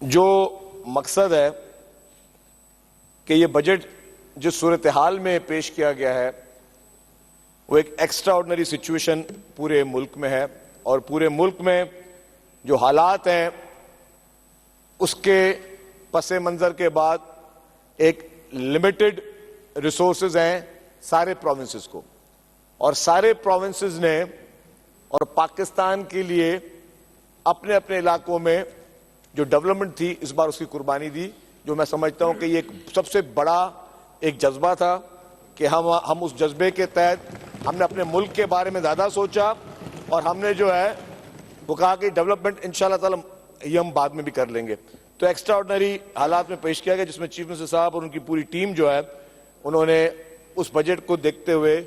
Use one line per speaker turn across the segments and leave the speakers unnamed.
जो मकसद है कि ये बजट जिस सूरत हाल में पेश किया गया है वो एक एक्स्ट्रा ऑर्डिनरी सिचुएशन पूरे मुल्क में है और पूरे मुल्क में जो हालात हैं उसके पसे मंजर के बाद एक लिमिटेड रिसोर्सेज हैं सारे प्रोविंसेस को, और सारे प्रोविंसेस ने और पाकिस्तान के लिए अपने अपने इलाकों में जो डेवलपमेंट थी इस बार उसकी कुर्बानी दी। जो मैं समझता हूं कि ये एक सबसे बड़ा एक जज्बा था कि हम उस जज्बे के तहत हमने अपने मुल्क के बारे में ज्यादा सोचा और हमने जो है वो कहा कि डेवलपमेंट इंशाल्लाह ताला ये हम बाद में भी कर लेंगे। तो एक्स्ट्रा ऑर्डिनरी हालात में पेश किया गया जिसमें चीफ मिनिस्टर साहब और उनकी पूरी टीम जो है उन्होंने उस बजट को देखते हुए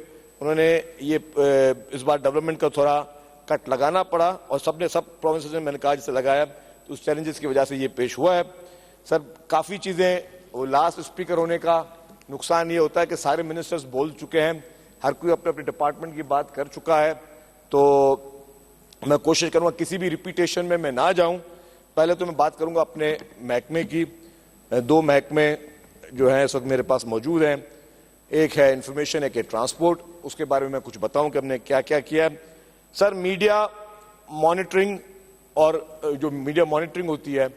उन्होंने ये इस बार डेवलपमेंट का थोड़ा कट लगाना पड़ा और सब प्रोविंसेस में मैंने कहा जिसे लगाया तो उस चैलेंजेस की वजह से ये पेश हुआ है। सर काफी चीजें वो लास्ट स्पीकर होने का नुकसान ये होता है कि सारे मिनिस्टर्स बोल चुके हैं, हर कोई अपने अपने डिपार्टमेंट की बात कर चुका है, तो मैं कोशिश करूंगा किसी भी रिपीटेशन में मैं ना जाऊं। पहले तो मैं बात करूंगा अपने महकमे की। दो महकमे जो है इस वक्त मेरे पास मौजूद हैं, एक है इंफॉर्मेशन, एक है ट्रांसपोर्ट। उसके बारे में मैं कुछ बताऊं कि हमने क्या क्या किया है। सर मीडिया मॉनिटरिंग और जो मीडिया मॉनिटरिंग होती है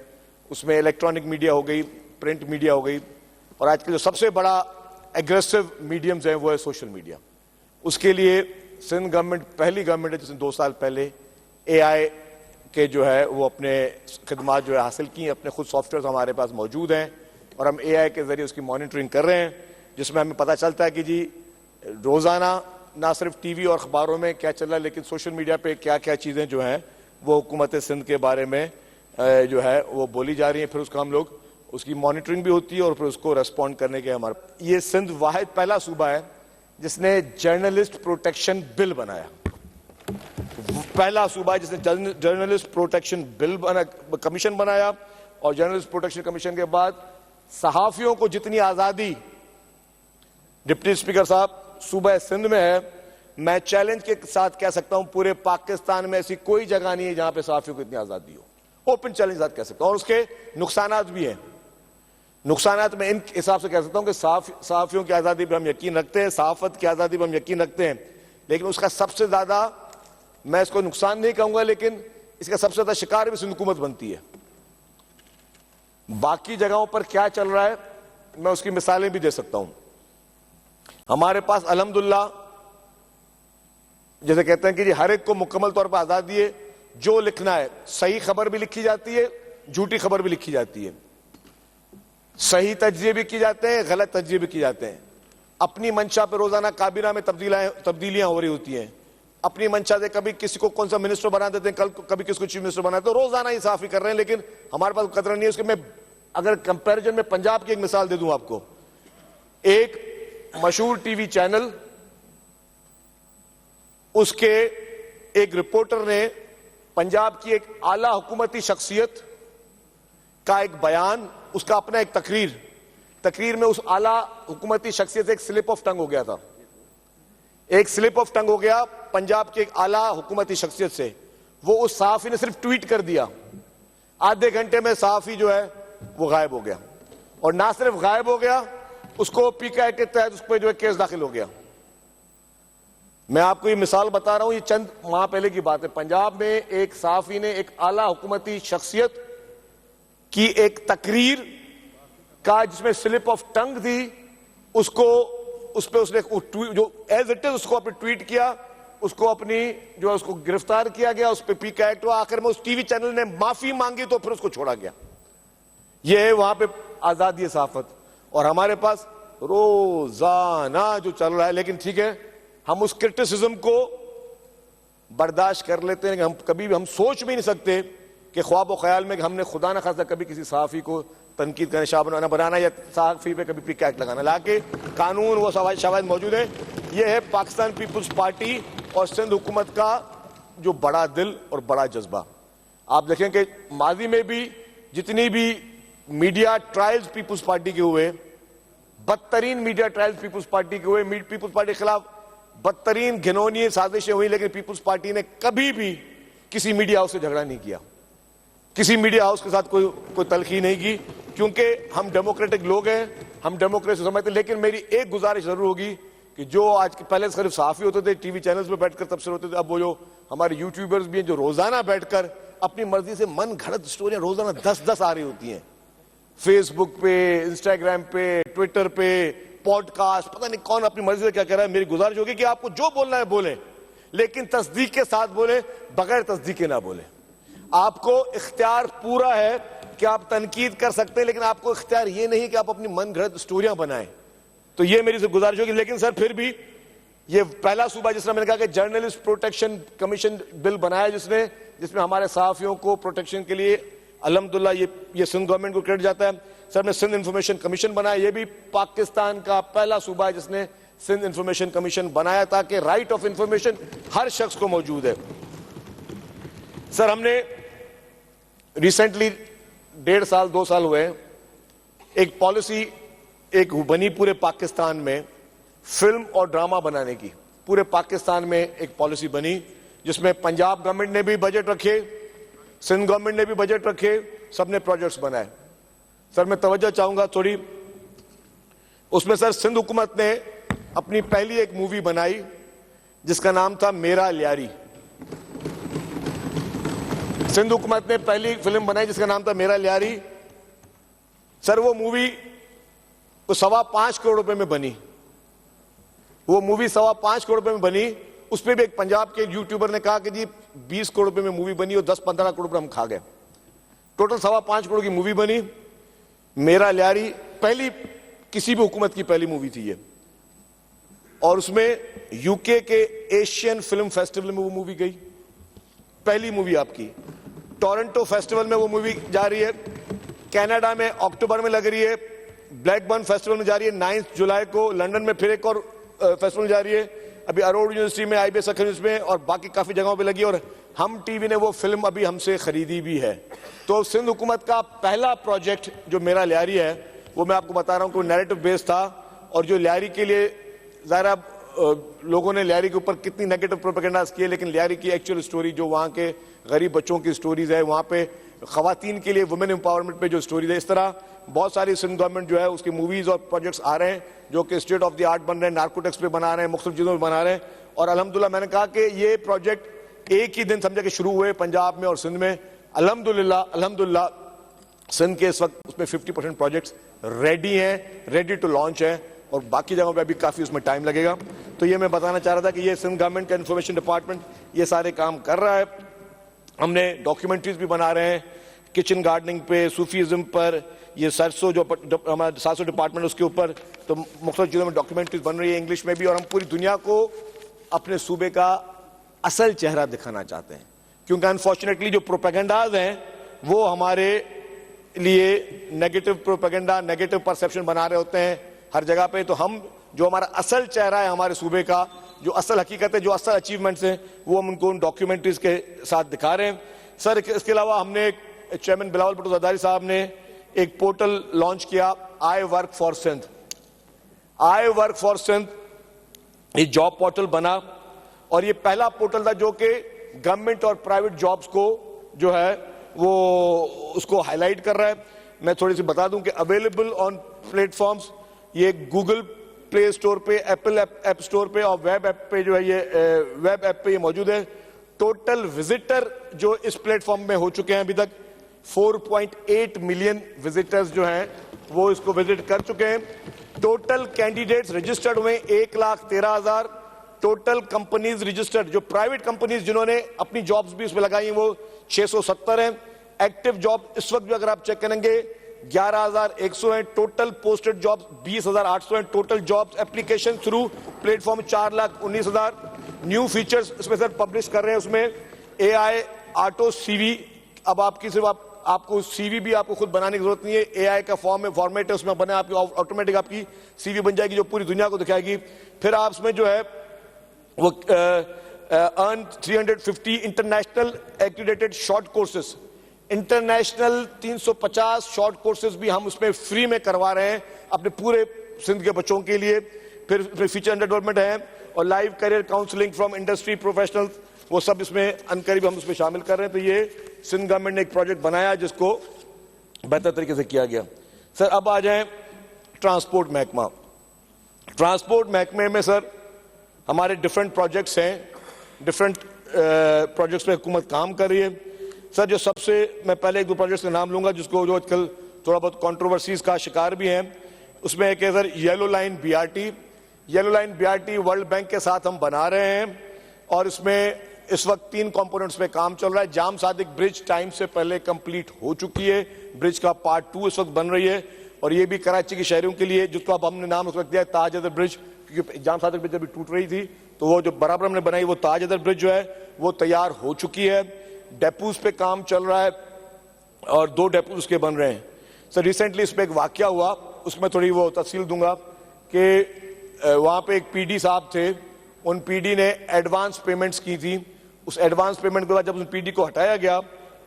उसमें इलेक्ट्रॉनिक मीडिया हो गई, प्रिंट मीडिया हो गई, और आजकल जो सबसे बड़ा एग्रेसिव मीडियम्स है वो है सोशल मीडिया। उसके लिए सिंध गवर्नमेंट पहली गवर्नमेंट है जिसने 2 साल पहले AI के जो है वो अपने खिदमात जो है हासिल की, अपने खुद सॉफ्टवेयर हमारे पास मौजूद हैं और हम AI के जरिए उसकी मॉनिटरिंग कर रहे हैं, जिसमें हमें पता चलता है कि जी रोजाना ना सिर्फ टीवी और अखबारों में क्या चल रहा है लेकिन सोशल मीडिया पे क्या क्या चीजें जो हैं वो हुकूमत सिंध के बारे में जो है वो बोली जा रही है। फिर उसका हम लोग उसकी मॉनिटरिंग भी होती है और फिर उसको रेस्पॉन्ड करने के हमारे ये सिंध वाहिद पहला सूबा है जिसने जर्नलिस्ट प्रोटेक्शन बिल बनाया। पहला सूबा है जिसने जर्नलिस्ट प्रोटेक्शन बिल कमीशन बनाया, और जर्नलिस्ट प्रोटेक्शन कमीशन के बाद सहाफियों को जितनी आजादी डिप्टी स्पीकर साहब सूबा सिंध में है, मैं चैलेंज के साथ कह सकता हूं पूरे पाकिस्तान में ऐसी कोई जगह नहीं है जहां पे सहाफियों को इतनी आजादी हो। ओपन चैलेंज के साथ कह सकता हूं, और उसके नुकसानात भी हैं। नुकसानात में इन हिसाब से कह सकता हूं कि सहाफियों की आजादी पर हम यकीन रखते हैं, सहाफत की आजादी पर हम यकीन रखते हैं, लेकिन उसका सबसे ज्यादा मैं इसको नुकसान नहीं कहूंगा लेकिन इसका सबसे ज्यादा शिकार भी सिंध हुकूमत बनती है। बाकी जगहों पर क्या चल रहा है मैं उसकी मिसालें भी दे सकता हूं। हमारे पास अल्हम्दुलिल्लाह जैसे कहते हैं कि जी हर एक को मुकम्मल तौर पर आजादी है, जो लिखना है सही खबर भी लिखी जाती है, झूठी खबर भी लिखी जाती है, सही तज्जिए भी किए जाते हैं, गलत तज्जिए भी किए जाते हैं। अपनी मंशा पर रोजाना काबीना में तब्दीलियां हो रही होती हैं, अपनी मंशा से कभी किसी को कौन सा मिनिस्टर बना देते हैं, कल कभी किसको चीफ मिनिस्टर बनाते हैं, तो रोजाना ही साफी कर रहे हैं, लेकिन हमारे पास कदर नहीं है उसके। मैं अगर कंपैरिजन में पंजाब की एक मिसाल दे दूं आपको, एक मशहूर टीवी चैनल उसके एक रिपोर्टर ने पंजाब की एक आला हुकूमती शख्सियत का एक बयान, उसका अपना एक तकरीर में उस आला हुकूमती शख्सियत से एक स्लिप ऑफ टंग हो गया था। एक स्लिप ऑफ टंग हो गया पंजाब की एक आला हुकूमती शख्सियत से। वो उस सहाफी ने सिर्फ ट्वीट कर दिया, आधे घंटे में सहाफी जो है वो गायब हो गया, और ना सिर्फ गायब हो गया उसको PK के तहत उस पर जो है केस दाखिल हो गया। मैं आपको ये मिसाल बता रहा हूं, ये चंद माह पहले की बात है। पंजाब में एक सहाफी ने एक आला हुकूमती शख्सियत की एक तकरीर का जिसमें स्लिप ऑफ टंग थी उसको उस पर उसने जो एज इट इज उसको अपने ट्वीट किया, उसको अपनी जो है उसको गिरफ्तार किया गया, उस पर PK एक्ट हुआ, आखिर में उस टीवी चैनल ने माफी मांगी तो फिर उसको छोड़ा गया। यह है वहां पे आजादी सहाफत। और हमारे पास रोजाना जो चल रहा है, लेकिन ठीक है हम उस क्रिटिसिज्म को बर्दाश्त कर लेते हैं। हम कभी भी हम सोच भी नहीं सकते कि ख्वाब ख्याल में कि हमने खुदा न खासा कभी किसी सहाफी को तनकीद का निशाना बनाना या सहाफी पे कभी PK एक्ट लगाना, लाके कानून वो शवाहिद मौजूद है। ये है पाकिस्तान पीपुल्स पार्टी और सिंध हुकूमत का जो बड़ा दिल और बड़ा जज्बा। आप देखें कि माजी में भी जितनी भी मीडिया ट्रायल्स पीपुल्स पार्टी के हुए, बदतरीन मीडिया ट्रायल्स पीपुल्स पार्टी के हुए, पीपुल्स पार्टी के खिलाफ बदतरीन घिनौनी साजिशें हुई, लेकिन पीपुल्स पार्टी ने कभी भी किसी मीडिया हाउस से झगड़ा नहीं किया। किसी मीडिया हाउस के साथ कोई तलखी नहीं की, क्योंकि हम डेमोक्रेटिक लोग हैं, हम डेमोक्रेसी समझते हैं। लेकिन मेरी एक गुजारिश जरूर होगी कि जो आज के पहले सिर्फ सहाफी होते थे, टीवी चैनल्स पे बैठकर तबसरे होते थे, अब वो जो हमारे यूट्यूबर्स भी हैं जो रोजाना बैठकर अपनी मर्जी से मन घड़त स्टोरियां रोजाना 10-10 आ रही होती हैं, फेसबुक पे, इंस्टाग्राम पे, ट्विटर पे, पॉडकास्ट, पता नहीं कौन अपनी मर्जी से क्या कह रहा है। मेरी गुजारिश होगी कि आपको जो बोलना है बोले, लेकिन तस्दीक के साथ बोले, बगैर तस्दीक के ना बोले। आपको इख्तियार पूरा है कि आप तनकीद कर सकते हैं, लेकिन आपको इख्तियार ये नहीं कि आप अपनी मन घड़त स्टोरियां बनाएं। तो ये मेरी गुजारिश होगी। लेकिन सर फिर भी ये पहला सूबा जिसने मैंने कहा कि जर्नलिस्ट प्रोटेक्शन कमीशन बिल बनाया जिसमें हमारे सहाफियों को प्रोटेक्शन के लिए अल्हम्दुलिल्लाह ये सिंध गवर्नमेंट को क्रेडिट जाता है। सर ने सिंध इंफॉर्मेशन कमीशन बनाया, ये भी पाकिस्तान का पहला सूबा है जिसने सिंध इंफॉर्मेशन कमीशन बनाया ताकि राइट ऑफ इंफॉर्मेशन हर शख्स को मौजूद है। सर हमने रिसेंटली 1.5 साल 2 साल हुए एक पॉलिसी एक बनी पूरे पाकिस्तान में फिल्म और ड्रामा बनाने की। पूरे पाकिस्तान में एक पॉलिसी बनी जिसमें पंजाब गवर्नमेंट ने भी बजट रखे, सिंध गवर्नमेंट ने भी बजट रखे, सबने प्रोजेक्ट्स बनाए। सर मैं तवज्जो चाहूंगा थोड़ी, उसमें सर सिंध हुकूमत ने अपनी पहली एक मूवी बनाई जिसका नाम था मेरा लियारी। सिंध हुकूमत ने पहली फिल्म बनाई जिसका नाम था मेरा लियारी। सर वो मूवी 5.25 करोड़ रुपए में बनी, वो मूवी 5.25 करोड़ रुपए में बनी। उस पर भी एक पंजाब के यूट्यूबर ने कहा कि जी 20 करोड़ रुपए में मूवी बनी और 10-15 करोड़ रुपए हम खा गए। टोटल 5.25 करोड़ की मूवी बनी मेरा लियारी। पहली किसी भी हुकूमत की पहली मूवी थी ये, और उसमें यूके के एशियन फिल्म फेस्टिवल में वो मूवी गई, पहली मूवी आपकी। टोरंटो फेस्टिवल में वो मूवी जा रही है, कनाडा में अक्टूबर में लग रही है, ब्लैकबर्न फेस्टिवल में जा रही है 9 जुलाई को, लंदन में फिर एक और फेस्टिवल जा रही है, अभी अरोड यूनिवर्सिटी में, IBS अकेडमी में और बाकी काफी जगहों पे लगी। और हम टीवी ने वो फिल्म अभी हमसे खरीदी भी है। तो सिंध हुकूमत का पहला प्रोजेक्ट जो मेरा लियारी है वो मैं आपको बता रहा हूं कि नैरेटिव बेस्ड था। और जो लियारी के लिए ज़ाहिर लोगों ने लियारी के ऊपर कितनी नेगेटिव प्रोपेगेंडास किए, लेकिन लियारी की एक्चुअल स्टोरी जो वहाँ के गरीब बच्चों की स्टोरीज है, वहाँ पे खवातीन के लिए वुमेन एम्पावरमेंट पे जो स्टोरीज है, इस तरह बहुत सारी सिंध गवर्नमेंट जो है उसकी मूवीज और प्रोजेक्ट्स आ रहे हैं जो कि स्टेट ऑफ द आर्ट बन रहे हैं, नार्कोटिक्स पे बना रहे हैं, मुख्तलिफ चीजों पे बना रहे हैं। और अल्हम्दुलिल्लाह मैंने कहा कि ये प्रोजेक्ट एक ही दिन समझा कि शुरू हुए पंजाब में और सिंध में। अल्हम्दुलिल्लाह सिंध के इस वक्त उसमें 50% प्रोजेक्ट्स रेडी हैं, रेडी टू लॉन्च हैं, और बाकी जगहों पे अभी काफी उसमें टाइम लगेगा। तो ये मैं बताना चाह रहा था कि ये सिंध गवर्नमेंट का इंफॉर्मेशन डिपार्टमेंट ये सारे काम कर रहा है। हमने डॉक्यूमेंट्रीज भी बना रहे हैं किचन गार्डनिंग पे, सूफीज्म पर, ये सरसों जो हमारा सरसों डिपार्टमेंट उसके ऊपर, तो मुख्तलिफ चीज़ों में डॉक्यूमेंट्रीज बन रही है इंग्लिश में भी। और हम पूरी दुनिया को अपने सूबे का असल चेहरा दिखाना चाहते हैं, क्योंकि अनफॉर्चुनेटली जो प्रोपेगेंडाज हैं वो हमारे लिए नेगेटिव प्रोपेगेंडा, नेगेटिव परसेप्शन बना रहे होते हैं हर जगह पे। तो हम जो हमारा असल चेहरा है हमारे सूबे का, जो असल हकीकत है, जो असल अचीवमेंट्स हैं, वो हम उनको उन डॉक्यूमेंट्रीज के साथ दिखा रहे हैं। सर इसके अलावा हमने चेयरमैन बिलावल भुट्टो ज़रदारी साहब ने एक पोर्टल लॉन्च किया, I work for Sindh. I work for Sindh एक जॉब पोर्टल बना, और ये पहला पोर्टल था जो कि गवर्नमेंट और प्राइवेट जॉब्स को जो है वो उसको हाईलाइट कर रहा है। मैं थोड़ी सी बता दूं कि अवेलेबल ऑन प्लेटफॉर्म्स, ये गूगल प्ले स्टोर पे, एप्पल ऐप स्टोर पे और वेब ऐप पे जो है ये वेब ऐप पे ये मौजूद है। टोटल विजिटर जो इस प्लेटफॉर्म में हो चुके हैं अभी तक 4.8 मिलियन विजिटर्स जो हैं वो इसको विजिट कर चुके हैं। टोटल कैंडिडेट्स रजिस्टर्ड हुए 1,13,000। टोटल कंपनीज रजिस्टर्ड, जो प्राइवेट कंपनीज जिन्होंने अपनी जॉब्स भी इसमें लगाई हैं वो 670 हैं। एक्टिव जॉब इस वक्त भी अगर आप चेक करेंगे 11,100 हैं। टोटल पोस्टेड जॉब्स 20,800 हैं। Total jobs application through platform 4,19,000। New features इसमें सर पब्लिश कर रहे हैं, उसमें AI ऑटो CV। अब आपकी सिर्फ आपको CV भी आपको खुद बनाने की जरूरत नहीं है, AI का फॉर्मेट है उसमें बना, आपकी ऑटोमेटिक आपकी CV बन जाएगी जो पूरी दुनिया को दिखाएगी। फिर आप उसमें जो है वो earn 350 international accredited short courses, international 350 short courses भी हम उसमें फ्री में करवा रहे हैं अपने पूरे सिंध के बच्चों के लिए। फिर फीचर अंडर डेवलपमेंट है, और live career counselling from industry professionals, वो सब इसमें अनकरीब हम उसमें शामिल कर रहे हैं। तो ये सिंध गवर्नमेंट ने एक प्रोजेक्ट बनाया जिसको बेहतर तरीके से किया गया। सर अब आ जाएं ट्रांसपोर्ट महकमा। ट्रांसपोर्ट महकमे में सर हमारे डिफरेंट प्रोजेक्ट्स हैं, डिफरेंट प्रोजेक्ट्स पे हुकूमत काम कर रही है। सर जो सबसे मैं पहले एक दो प्रोजेक्ट्स का नाम लूंगा जिसको जो आजकल थोड़ा बहुत कंट्रोवर्सीज का शिकार भी हैं, उसमें एक है sir yellow line BRT. Yellow line BRT world bank के साथ हम बना रहे हैं और इसमें इस वक्त 3 कंपोनेंट्स पे काम चल रहा है। जाम सादिक ब्रिज टाइम से पहले कंप्लीट हो चुकी है, ब्रिज का पार्ट 2 इस वक्त बन रही है और ये भी कराची के शहरों के लिए, जिसको अब हमने नाम रख दिया ताज अदर ब्रिज, क्योंकि जाम सादिक ब्रिज अभी टूट रही थी तो वो जो बराबर हमने बनाई वो ताज अदर ब्रिज जो है वो तैयार हो चुकी है। डेपोज पे काम चल रहा है और 2 डेपोज उसके बन रहे हैं। सर रिसेंटली इस पे एक वाकया हुआ, उसमें थोड़ी वो तफसील दूंगा कि वहां पे एक पीडी साहब थे, उन पीडी ने एडवांस पेमेंट्स की थी। उस एडवांस पेमेंट के बाद जब उस पीडी को हटाया गया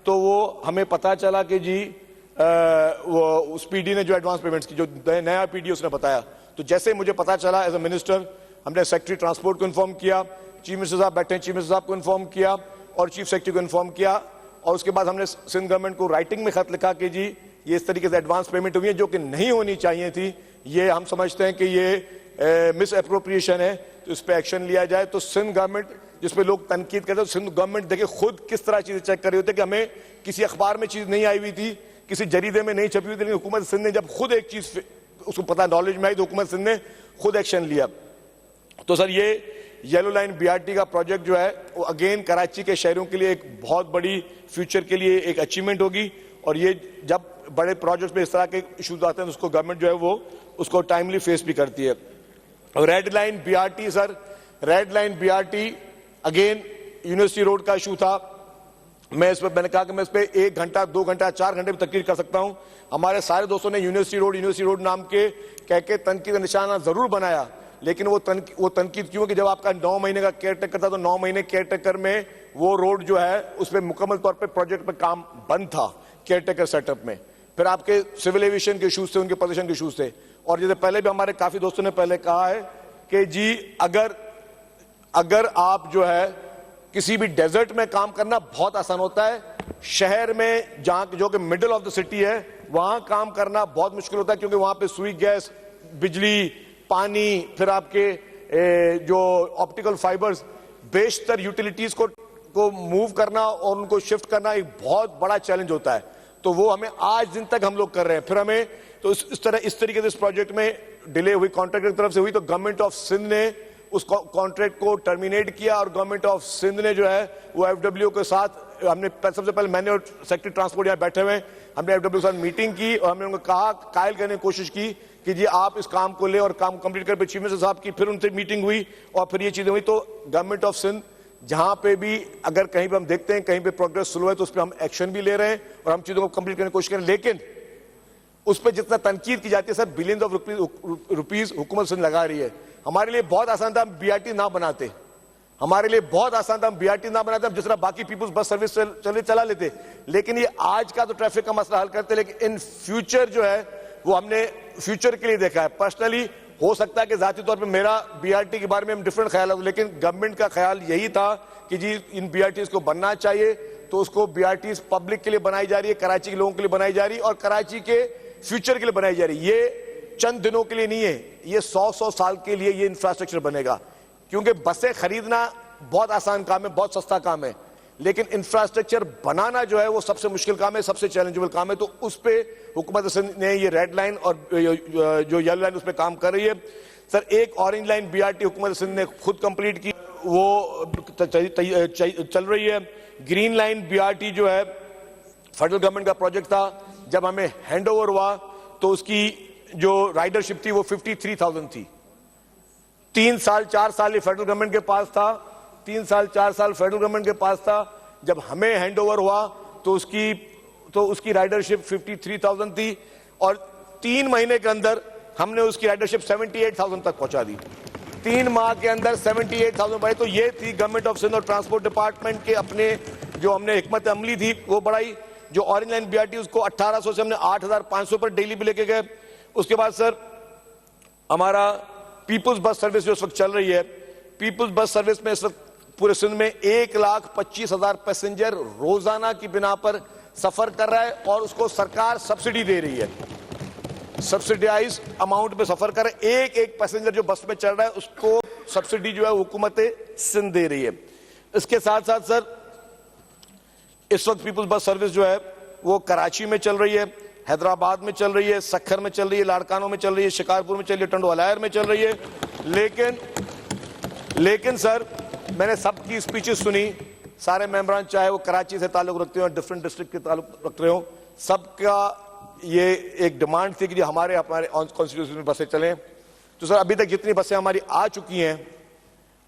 तो वो हमें पता चला कि जी वो उस पीडी ने जो एडवांस पेमेंट्स की, जो नया पीडी उसने बताया, तो जैसे मुझे पता चला एज ए मिनिस्टर हमने सेक्रेटरी ट्रांसपोर्ट को इन्फॉर्म किया, चीफ मिनिस्टर साहब बैठे हैं, चीफ मिनिस्टर साहब को इन्फॉर्म किया और चीफ सेक्रेटरी को इन्फॉर्म किया और उसके बाद हमने सिंध गवर्नमेंट को राइटिंग में खत लिखा कि जी ये इस तरीके से एडवांस पेमेंट हुई है जो कि नहीं होनी चाहिए थी, ये हम समझते हैं कि ये मिस एप्रोप्रिएशन है, तो इस पर एक्शन लिया जाए। तो सिंध गवर्नमेंट जिसपे लोग तनकीद करते हैं, सिंध गवर्नमेंट देखिए खुद किस तरह चीजें चेक कर रही होती है कि हमें किसी अखबार में चीज नहीं आई हुई थी, किसी जरीदे में नहीं छपी हुई थी, लेकिन हुकूमत सिंध ने जब खुद एक चीज उसको पता नॉलेज में आई तो हुकूमत सिंध ने खुद एक्शन लिया। तो सर ये येलो लाइन बीआरटी का प्रोजेक्ट जो है वो अगेन कराची के शहरों के लिए एक बहुत बड़ी फ्यूचर के लिए एक अचीवमेंट होगी और ये जब बड़े प्रोजेक्ट्स में इस तरह के इश्यूज आते हैं तो उसको गवर्नमेंट जो है वो उसको टाइमली फेस भी करती है। और red line BRT sir, red line BRT again university road का इशू था, मैं इस पर मैंने कहा कि मैं इस पर 1 घंटा 2 घंटा 4 घंटे भी तकरीर कर सकता हूं। हमारे सारे दोस्तों ने यूनिवर्सिटी रोड नाम के कह के तनकीद निशाना जरूर बनाया, लेकिन वो तनकीद क्यों कि जब आपका 9 महीने का केयर टेकर था तो 9 महीने केयर टेकर में वो रोड जो है उस पर मुकम्मल तौर पे प्रोजेक्ट पे काम बंद था केयर टेकर सेटअप में। फिर आपके सिविल एविएशन के इशूज थे, उनके पोजीशन के इशूज थे और जैसे पहले भी हमारे काफी दोस्तों ने पहले कहा है कि जी अगर आप जो है किसी भी डेजर्ट में काम करना बहुत आसान होता है, शहर में जहां जो कि मिडिल ऑफ द सिटी है वहां काम करना बहुत मुश्किल होता है, क्योंकि वहां पे सुई गैस, बिजली, पानी, फिर आपके जो ऑप्टिकल फाइबर्स, बेशतर यूटिलिटीज को मूव करना और उनको शिफ्ट करना एक बहुत बड़ा चैलेंज होता है। तो वो हमें आज दिन तक हम लोग कर रहे हैं। फिर हमें तो इस तरीके से इस प्रोजेक्ट में डिले हुई कॉन्ट्रैक्टर की तरफ से हुई, तो गवर्नमेंट ऑफ सिंध ने उस कॉन्ट्रैक्ट को टर्मिनेट किया और गवर्नमेंट ऑफ सिंध ने जो है वो एफडब्ल्यू के साथ, हमने सबसे पहले मैंने और सेक्रेटरी ट्रांसपोर्ट यहाँ बैठे हुए, हमने एफडब्ल्यू के साथ मीटिंग की और हमने उनको कहा, कायल करने की कोशिश की कि जी आप इस काम को ले और काम कंप्लीट कर। चीफ मिनिस्टर साहब की फिर उनसे मीटिंग हुई और फिर ये चीजें हुई। तो गवर्नमेंट ऑफ सिंध जहां पे भी अगर कहीं पे हम देखते हैं कहीं पे प्रोग्रेस स्लो है तो उस पर हम एक्शन भी ले रहे हैं और हम चीजों को कंप्लीट करने की कोशिश करें, लेकिन उस पर जितना तनकीद की जाती है सर, बिलियंस ऑफ रुपीज हुकूमत सिंध लगा रही है। हमारे लिए बहुत आसान था हम बीआरटी ना बनाते, हमारे लिए बहुत आसान था हम बीआरटी ना बनाते, हम जिस तरह बाकी पीपुल्स बस सर्विस चला लेते, लेकिन ये आज का तो ट्रैफिक का मसला हल करते, लेकिन इन फ्यूचर जो है वो हमने फ्यूचर के लिए देखा है। पर्सनली हो सकता है कि जाती तौर पे मेरा बीआरटी के बारे में हम डिफरेंट ख्याल हो, लेकिन गवर्नमेंट का ख्याल यही था कि जी इन बीआरटीज को बनना चाहिए, तो उसको बीआरटीज पब्लिक के लिए बनाई जा रही है, कराची के लोगों के लिए बनाई जा रही है और कराची के फ्यूचर के लिए बनाई जा रही है। ये चंद दिनों के लिए नहीं है, ये 100 साल के लिए ये इंफ्रास्ट्रक्चर बनेगा, क्योंकि बसें खरीदना बहुत आसान काम है, बहुत सस्ता काम है, लेकिन इंफ्रास्ट्रक्चर बनाना जो है वो सबसे मुश्किल काम है, सबसे चैलेंजेबल काम है। तो उस पे हुकूमत सिंध ने ये रेड लाइन और जो येलो लाइन उस पे काम कर रही है। सर एक ऑरेंज लाइन बीआरटी हुकूमत सिंध ने खुद कंप्लीट की, वो चल रही है। ग्रीन लाइन बीआरटी जो है फेडरल गवर्नमेंट का प्रोजेक्ट था, जब हमें हैंड ओवर हुआ तो उसकी जो राइडरशिप थी वो 53,000 थी। 3 साल 4 साल ये फेडरल गवर्नमेंट के पास था, 3 साल 4 साल फेडरल गवर्नमेंट के पास था। जब हमें हैंड ओवर हुआ तो उसकी राइडरशिप 53,000 थी और 3 महीने के अंदर हमने उसकी राइडरशिप 78,000 तक पहुंचा दी। 3 माह के अंदर 78,000 बढ़े। तो ये थी गवर्नमेंट ऑफ सिंध और ट्रांसपोर्ट डिपार्टमेंट के अपने जो हमने हिकमत अमली थी वो बढ़ाई। जो ऑरेंज लाइन बीआरटी उसको 1800 से हमने 8,500 पर डेली भी लेके गए। उसके बाद सर हमारा पीपुल्स बस सर्विस जो इस वक्त चल रही है, पीपुल्स बस सर्विस में इस वक्त पूरे सिंध में 1,25,000 पैसेंजर रोजाना की बिना पर सफर कर रहा है और उसको सरकार सब्सिडी दे रही है, सब्सिडाइज अमाउंट में सफर कर रहा है। एक पैसेंजर जो बस में चढ़ रहा है उसको सब्सिडी जो है हुकूमत सिंध दे रही है। इसके साथ साथ सर इस वक्त पीपुल्स बस सर्विस जो है वो कराची में चल रही है, हैदराबाद में चल रही है, सक्खर में चल रही है, लाड़कानों में चल रही है, शिकारपुर में चल रही है, टंडवालायर में चल रही है। लेकिन सर मैंने सबकी स्पीचेस सुनी, सारे मेंबरान चाहे वो कराची से ताल्लुक रखते हो, डिफरेंट डिस्ट्रिक्ट के ताल्लुक रख रहे हो, सबका ये एक डिमांड थी कि हमारे कॉन्स्टिट्यूशन में बसें चलें। तो सर अभी तक जितनी बसें हमारी आ चुकी हैं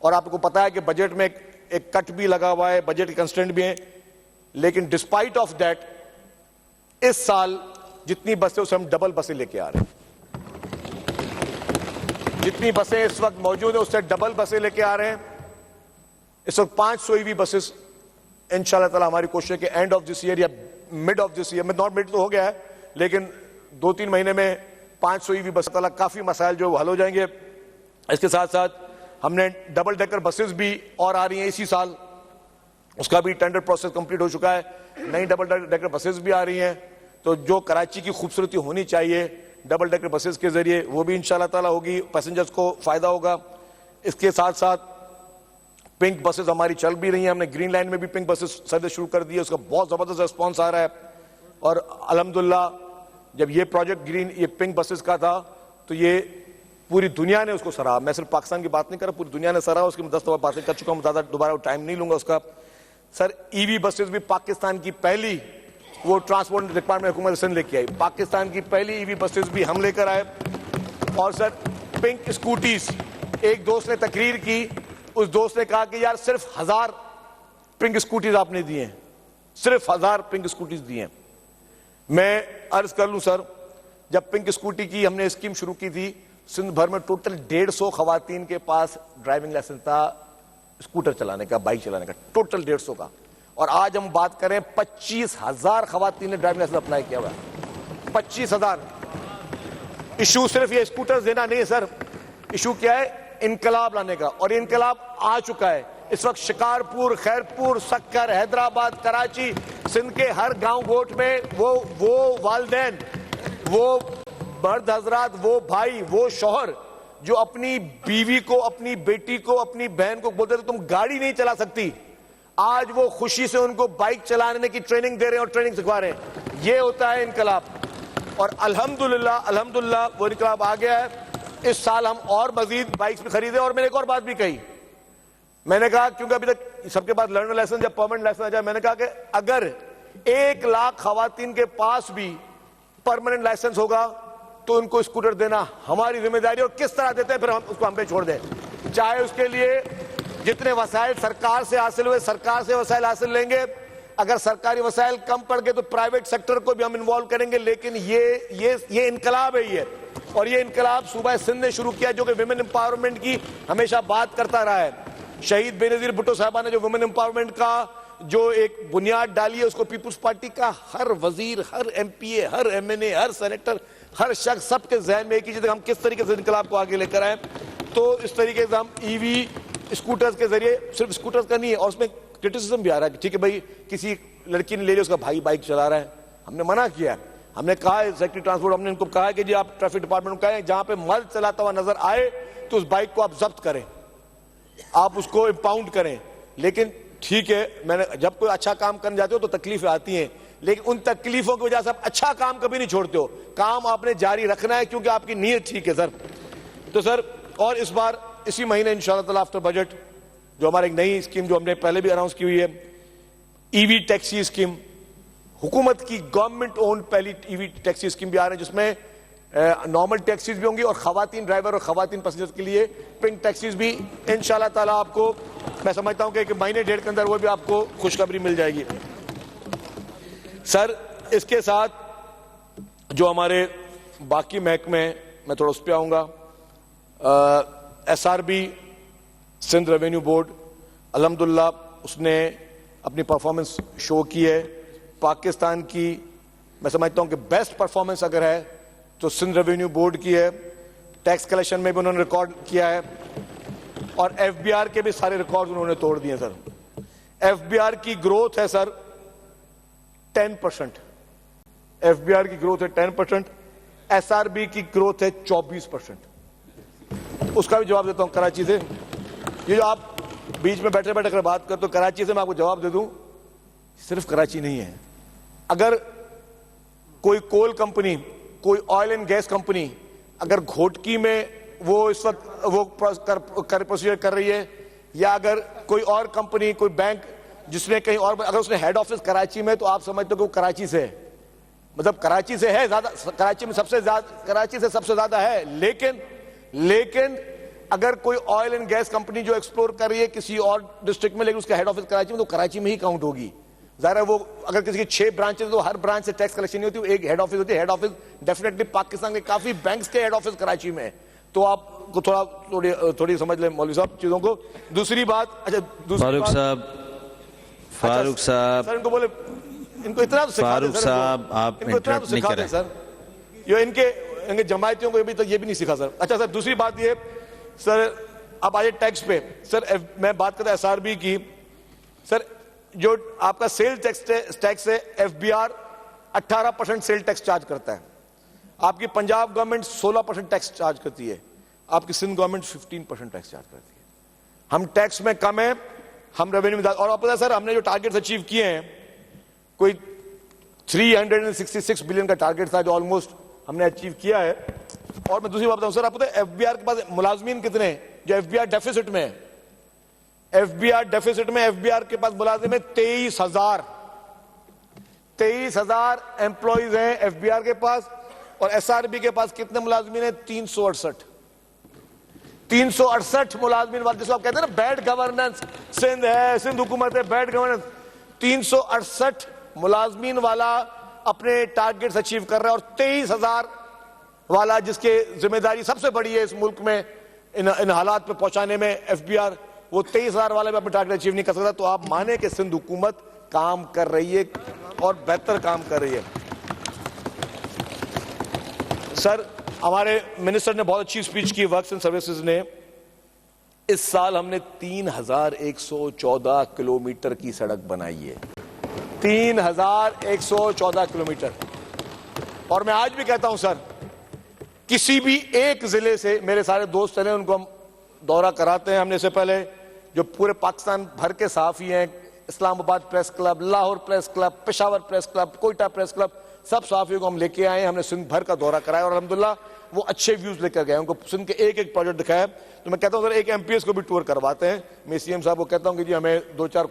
और आपको पता है कि बजट में एक कट भी लगा हुआ है, बजट के कंस्ट्रेंट भी हैं, लेकिन डिस्पाइट ऑफ दैट इस साल जितनी बसें उससे हम डबल बसें लेके आ रहे हैं। जितनी बसें इस वक्त मौजूद है उससे डबल बसें लेके आ रहे हैं। इस वक्त 500 ईवी बसेस इंशाल्लाह ताला हमारी कोशिश है कि एंड ऑफ दिस ईयर या मिड ऑफ दिस ईयर में, नॉट मिड तो हो गया है, लेकिन 2-3 महीने में 500 ईवी बस ताला काफी मसाइल जो हल हो जाएंगे। इसके साथ साथ हमने डबल डेकर बसेस भी और आ रही हैं इसी साल, उसका भी टेंडर प्रोसेस कंप्लीट हो चुका है, नई डबल डेकर बसेस भी आ रही हैं। तो जो कराची की खूबसूरती होनी चाहिए डबल डेकर बसेस के जरिए वो भी इंशाल्लाह ताला होगी, पैसेंजर्स को फायदा होगा। इसके साथ साथ पिंक बसेस हमारी चल भी रही हैं, हमने ग्रीन लाइन में भी पिंक बसेस सर्विस शुरू कर दी है, उसका बहुत जबरदस्त रिस्पॉन्स आ रहा है। और अल्हम्दुलिल्लाह जब ये प्रोजेक्ट ये पिंक बसेस का था तो ये पूरी दुनिया ने उसको सराहा, मैं सिर्फ पाकिस्तान की बात नहीं कर रहा, पूरी दुनिया ने सराहा, उसकी मैं 10 दफा बातें कर चुका हूं, ज्यादा दोबारा टाइम नहीं लूंगा उसका। सर ईवी बसेस भी पाकिस्तान की पहली वो ट्रांसपोर्ट डिपार्टमेंट हुकूमत सिंध लेके आई, पाकिस्तान की पहली ईवी बसेस भी हम लेकर आए। और सर पिंक स्कूटीज, एक दोस्त ने तकरीर की, उस दोस्त ने कहा कि यार सिर्फ 1000 पिंक स्कूटीज आपने दिए हैं, सिर्फ 1000 पिंक स्कूटीज दिए हैं। मैं अर्ज कर लूं सर, जब पिंक स्कूटी की हमने स्कीम शुरू की थी सिंध भर में टोटल 150 खवातीन के पास ड्राइविंग लाइसेंस था स्कूटर चलाने का, बाइक चलाने का, टोटल 150 का। और आज हम बात करें 25,000 खवातीन ने ड्राइविंग लाइसेंस अप्लाई किया हुआ है, 25,000। इशू सिर्फ ये स्कूटर देना नहीं है सर, इशू क्या है, इनकलाब लाने का, और इनकलाब आ चुका है। इस वक्त शिकारपुर, खैरपुर, सक्कर, हैदराबाद, कराची, सिंध के हर गांव गोट में वो वालदैन, वो मर्द हजरात, वो भाई, वो शौहर जो अपनी बीवी को, अपनी बेटी को, अपनी बहन को बोलते थे तुम गाड़ी नहीं चला सकती, आज वो खुशी से उनको बाइक चलाने की ट्रेनिंग दे रहे हैं और ट्रेनिंग सिखा रहे हैं। ये होता है इनकलाब। और अल्हम्दुलिल्लाह वो इनकलाब आ गया है। इस साल हम और मजीद बाइक्स भी खरीदे। और मैंने एक और बात भी कही, मैंने कहा क्योंकि अभी तक सबके पास लर्नर लाइसेंस या परमानेंट लाइसेंस आ जाए, मैंने कहा कि अगर 1 लाख खवातीन के पास भी परमानेंट लाइसेंस होगा तो उनको स्कूटर देना हमारी जिम्मेदारी। और किस तरह देते हैं फिर हम उसको हम पे छोड़ दें, चाहे उसके लिए जितने वसाइल सरकार से हासिल हुए सरकार से वसाइल हासिल लेंगे, अगर सरकारी वसाइल कम पड़ गए तो प्राइवेट सेक्टर को भी हम इन्वॉल्व करेंगे। लेकिन ये इनकलाब है ये, और ये इनकलाब सूबा सिंध ने शुरू किया जो कि विमेन एम्पावरमेंट की हमेशा बात करता रहा है। शहीद बेनजीर भुट्टो साहबा ने जो वुमेन एम्पावरमेंट का जो एक बुनियाद डाली है, उसको पीपुल्स पार्टी का हर वजीर, हर एमपीए, हर एमएनए, हर सेनेटर, हर शख्स, सबके जहन में एक ही चीज, हम किस तरीके से इनकलाब को आगे लेकर आए। तो इस तरीके से हम ईवी स्कूटर्स के जरिए, सिर्फ स्कूटर्स का नहीं है, और उसमें क्रिटिसिज्म भी आ रहा है कि ठीक है भाई किसी लड़की ने ले लिया, उसका भाई बाइक चला रहा है, हमने मना किया है। हमने कहा है सेक्रेटरी ट्रांसपोर्ट, हमने इनको कहा है कि जी आप ट्रैफिक डिपार्टमेंट को कहें जहां पे मर्द चलाता हुआ नजर आए तो उस बाइक को आप जब्त करें, आप उसको इंपाउंड करें। लेकिन ठीक है, मैंने जब कोई अच्छा काम करने जाते हो तो तकलीफें आती हैं, लेकिन उन तकलीफों की वजह से आप अच्छा काम कभी नहीं छोड़ते हो, काम आपने जारी रखना है क्योंकि आपकी नीयत ठीक है सर। तो सर, और इस बार इसी महीने इंशाल्लाह ताला आफ्टर बजट जो हमारी एक नई स्कीम जो हमने पहले भी अनाउंस की हुई है, ईवी टैक्सी स्कीम, हुकूमत की गवर्नमेंट ओन पहली ईवी टैक्सी स्कीम भी आ रही है, जिसमें नॉर्मल टैक्सीज भी होंगी और खवातीन ड्राइवर और खवातीन पैसेंजर के लिए पिंक टैक्सीज भी इंशाल्लाह ताला आपको, मैं समझता हूं कि एक महीने डेढ़ के अंदर वो भी आपको खुशखबरी मिल जाएगी। सर, इसके साथ जो हमारे बाकी महकमे, मैं थोड़ा उस पर आऊंगा, SRB सिंध रेवेन्यू बोर्ड, अल्हम्दुलिल्लाह उसने अपनी परफॉर्मेंस शो की है। पाकिस्तान की मैं समझता हूं कि बेस्ट परफॉर्मेंस अगर है तो सिंध रेवेन्यू बोर्ड की है। टैक्स कलेक्शन में भी उन्होंने रिकॉर्ड किया है। और एफबीआर के भी सारे रिकॉर्ड उन्होंने तोड़ दिए सर। एफबीआर की ग्रोथ है सर 10%, एफबीआर की ग्रोथ है 10%, एसआरबी की ग्रोथ है 24%। उसका भी जवाब देता हूं कराची से। ये जो आप बीच में बैठे बैठे कर बात करते हो कराची से, मैं आपको जवाब दे दूं, सिर्फ कराची नहीं है। अगर कोई कोल कंपनी, कोई ऑयल एंड गैस कंपनी अगर घोटकी में वो इस वक्त वो प्रोसीजर कर रही है, या अगर कोई और कंपनी, कोई बैंक जिसने कहीं और, अगर उसने हेड ऑफिस कराची में, तो आप समझते हो कि वो कराची से है, मतलब कराची से है ज्यादा, कराची में सबसे ज्यादा, कराची से सबसे ज्यादा है। लेकिन अगर कोई ऑयल एंड गैस कंपनी जो एक्सप्लोर कर रही है किसी और डिस्ट्रिक्ट में, लेकिन उसका हेड ऑफिस कराची में, तो कराची में ही काउंट होगी। ज़ाहिर है वो अगर किसी की 6 ब्रांचेस, तो हर ब्रांच से टैक्स कलेक्शन नहीं होती, एक हेड ऑफिस होती है। हेड ऑफिस डेफिनेटली पाकिस्तान के काफी बैंक्स के हेड ऑफिस कराची में है। तो आपको थोड़ी समझ लें मौलवी साहब चीजों को। दूसरी बात, अच्छा
फारूक साहब
सर, इनको बोले, इनको इतना तो सिखा दें सर,
आप
इनको इतना तो सिखा दें सर, ये इनके जमायतियों को अभी तक ये भी नहीं सिखा सर। अच्छा सर, दूसरी बात ये सर, अब आइए टैक्स पे सर। मैं बात करता एसआरबी की सर। जो आपका सेल टैक्स है, एफबीआर 18% सेल टैक्स चार्ज करता है, आपकी पंजाब गवर्नमेंट 16% टैक्स चार्ज करती है, आपकी सिंध गवर्नमेंट 15% टैक्स चार्ज करती है। हम टैक्स में कम है, हम रेवेन्यू में। और आप पता है सर, हमने जो टारगेट्स अचीव किए हैं, कोई 366 बिलियन का टारगेट था जो ऑलमोस्ट हमने अचीव किया है। और मैं दूसरी बात बताऊं सर, आपको पता है एफबीआर के पास मुलाजमीन कितने हैं जो एफबीआर डेफिसिट में है? एफबीआर डेफिसिट में, एफबीआर के पास मुलाजिम है 23,000 एम्प्लॉइज हैं एफबीआर के पास। और एसआरबी के पास कितने मुलाजमीन है? 368 मुलाजमीन वाले, जिसको आप कहते हैं ना बैड गवर्नेंस, सिंध है, सिंध हुकूमत है, बैड गवर्नेंस। 368 मुलाजमीन वाला अपने टारगेट्स अचीव कर रहा है, और 23,000 वाला जिसके जिम्मेदारी सबसे बड़ी है इस मुल्क में इन हालात पे पहुंचाने में, एफबीआर, वो 23,000 वाले में अपने टारगेट अचीव नहीं कर सकता। तो आप माने कि सिंध हुकूमत काम कर रही है और बेहतर काम कर रही है। सर, हमारे मिनिस्टर ने बहुत अच्छी स्पीच की वर्क्स एंड सर्विसेज ने। इस साल हमने 3,114 किलोमीटर की सड़क बनाई है, 3,114 किलोमीटर। और मैं आज भी कहता हूं सर, किसी भी एक जिले से, मेरे सारे दोस्त चले, उनको हम दौरा कराते हैं। हमने इससे पहले जो पूरे पाकिस्तान भर के सहाफी हैं, Islamabad press club, Lahore press club, Peshawar press club, Quetta press club, सब सहाफियों को हम लेके आए। हमने सिंध भर का दौरा कराया और अल्हम्दुलिल्लाह वो अच्छे व्यूज लेकर गए, उनको सिंध के एक प्रोजेक्ट दिखाया। तो मैं कहता हूं सर, एक एमपीएस को भी टूर करवाते हैं। मैं सीएम साहब को कहता हूं कि जी हमें 2-4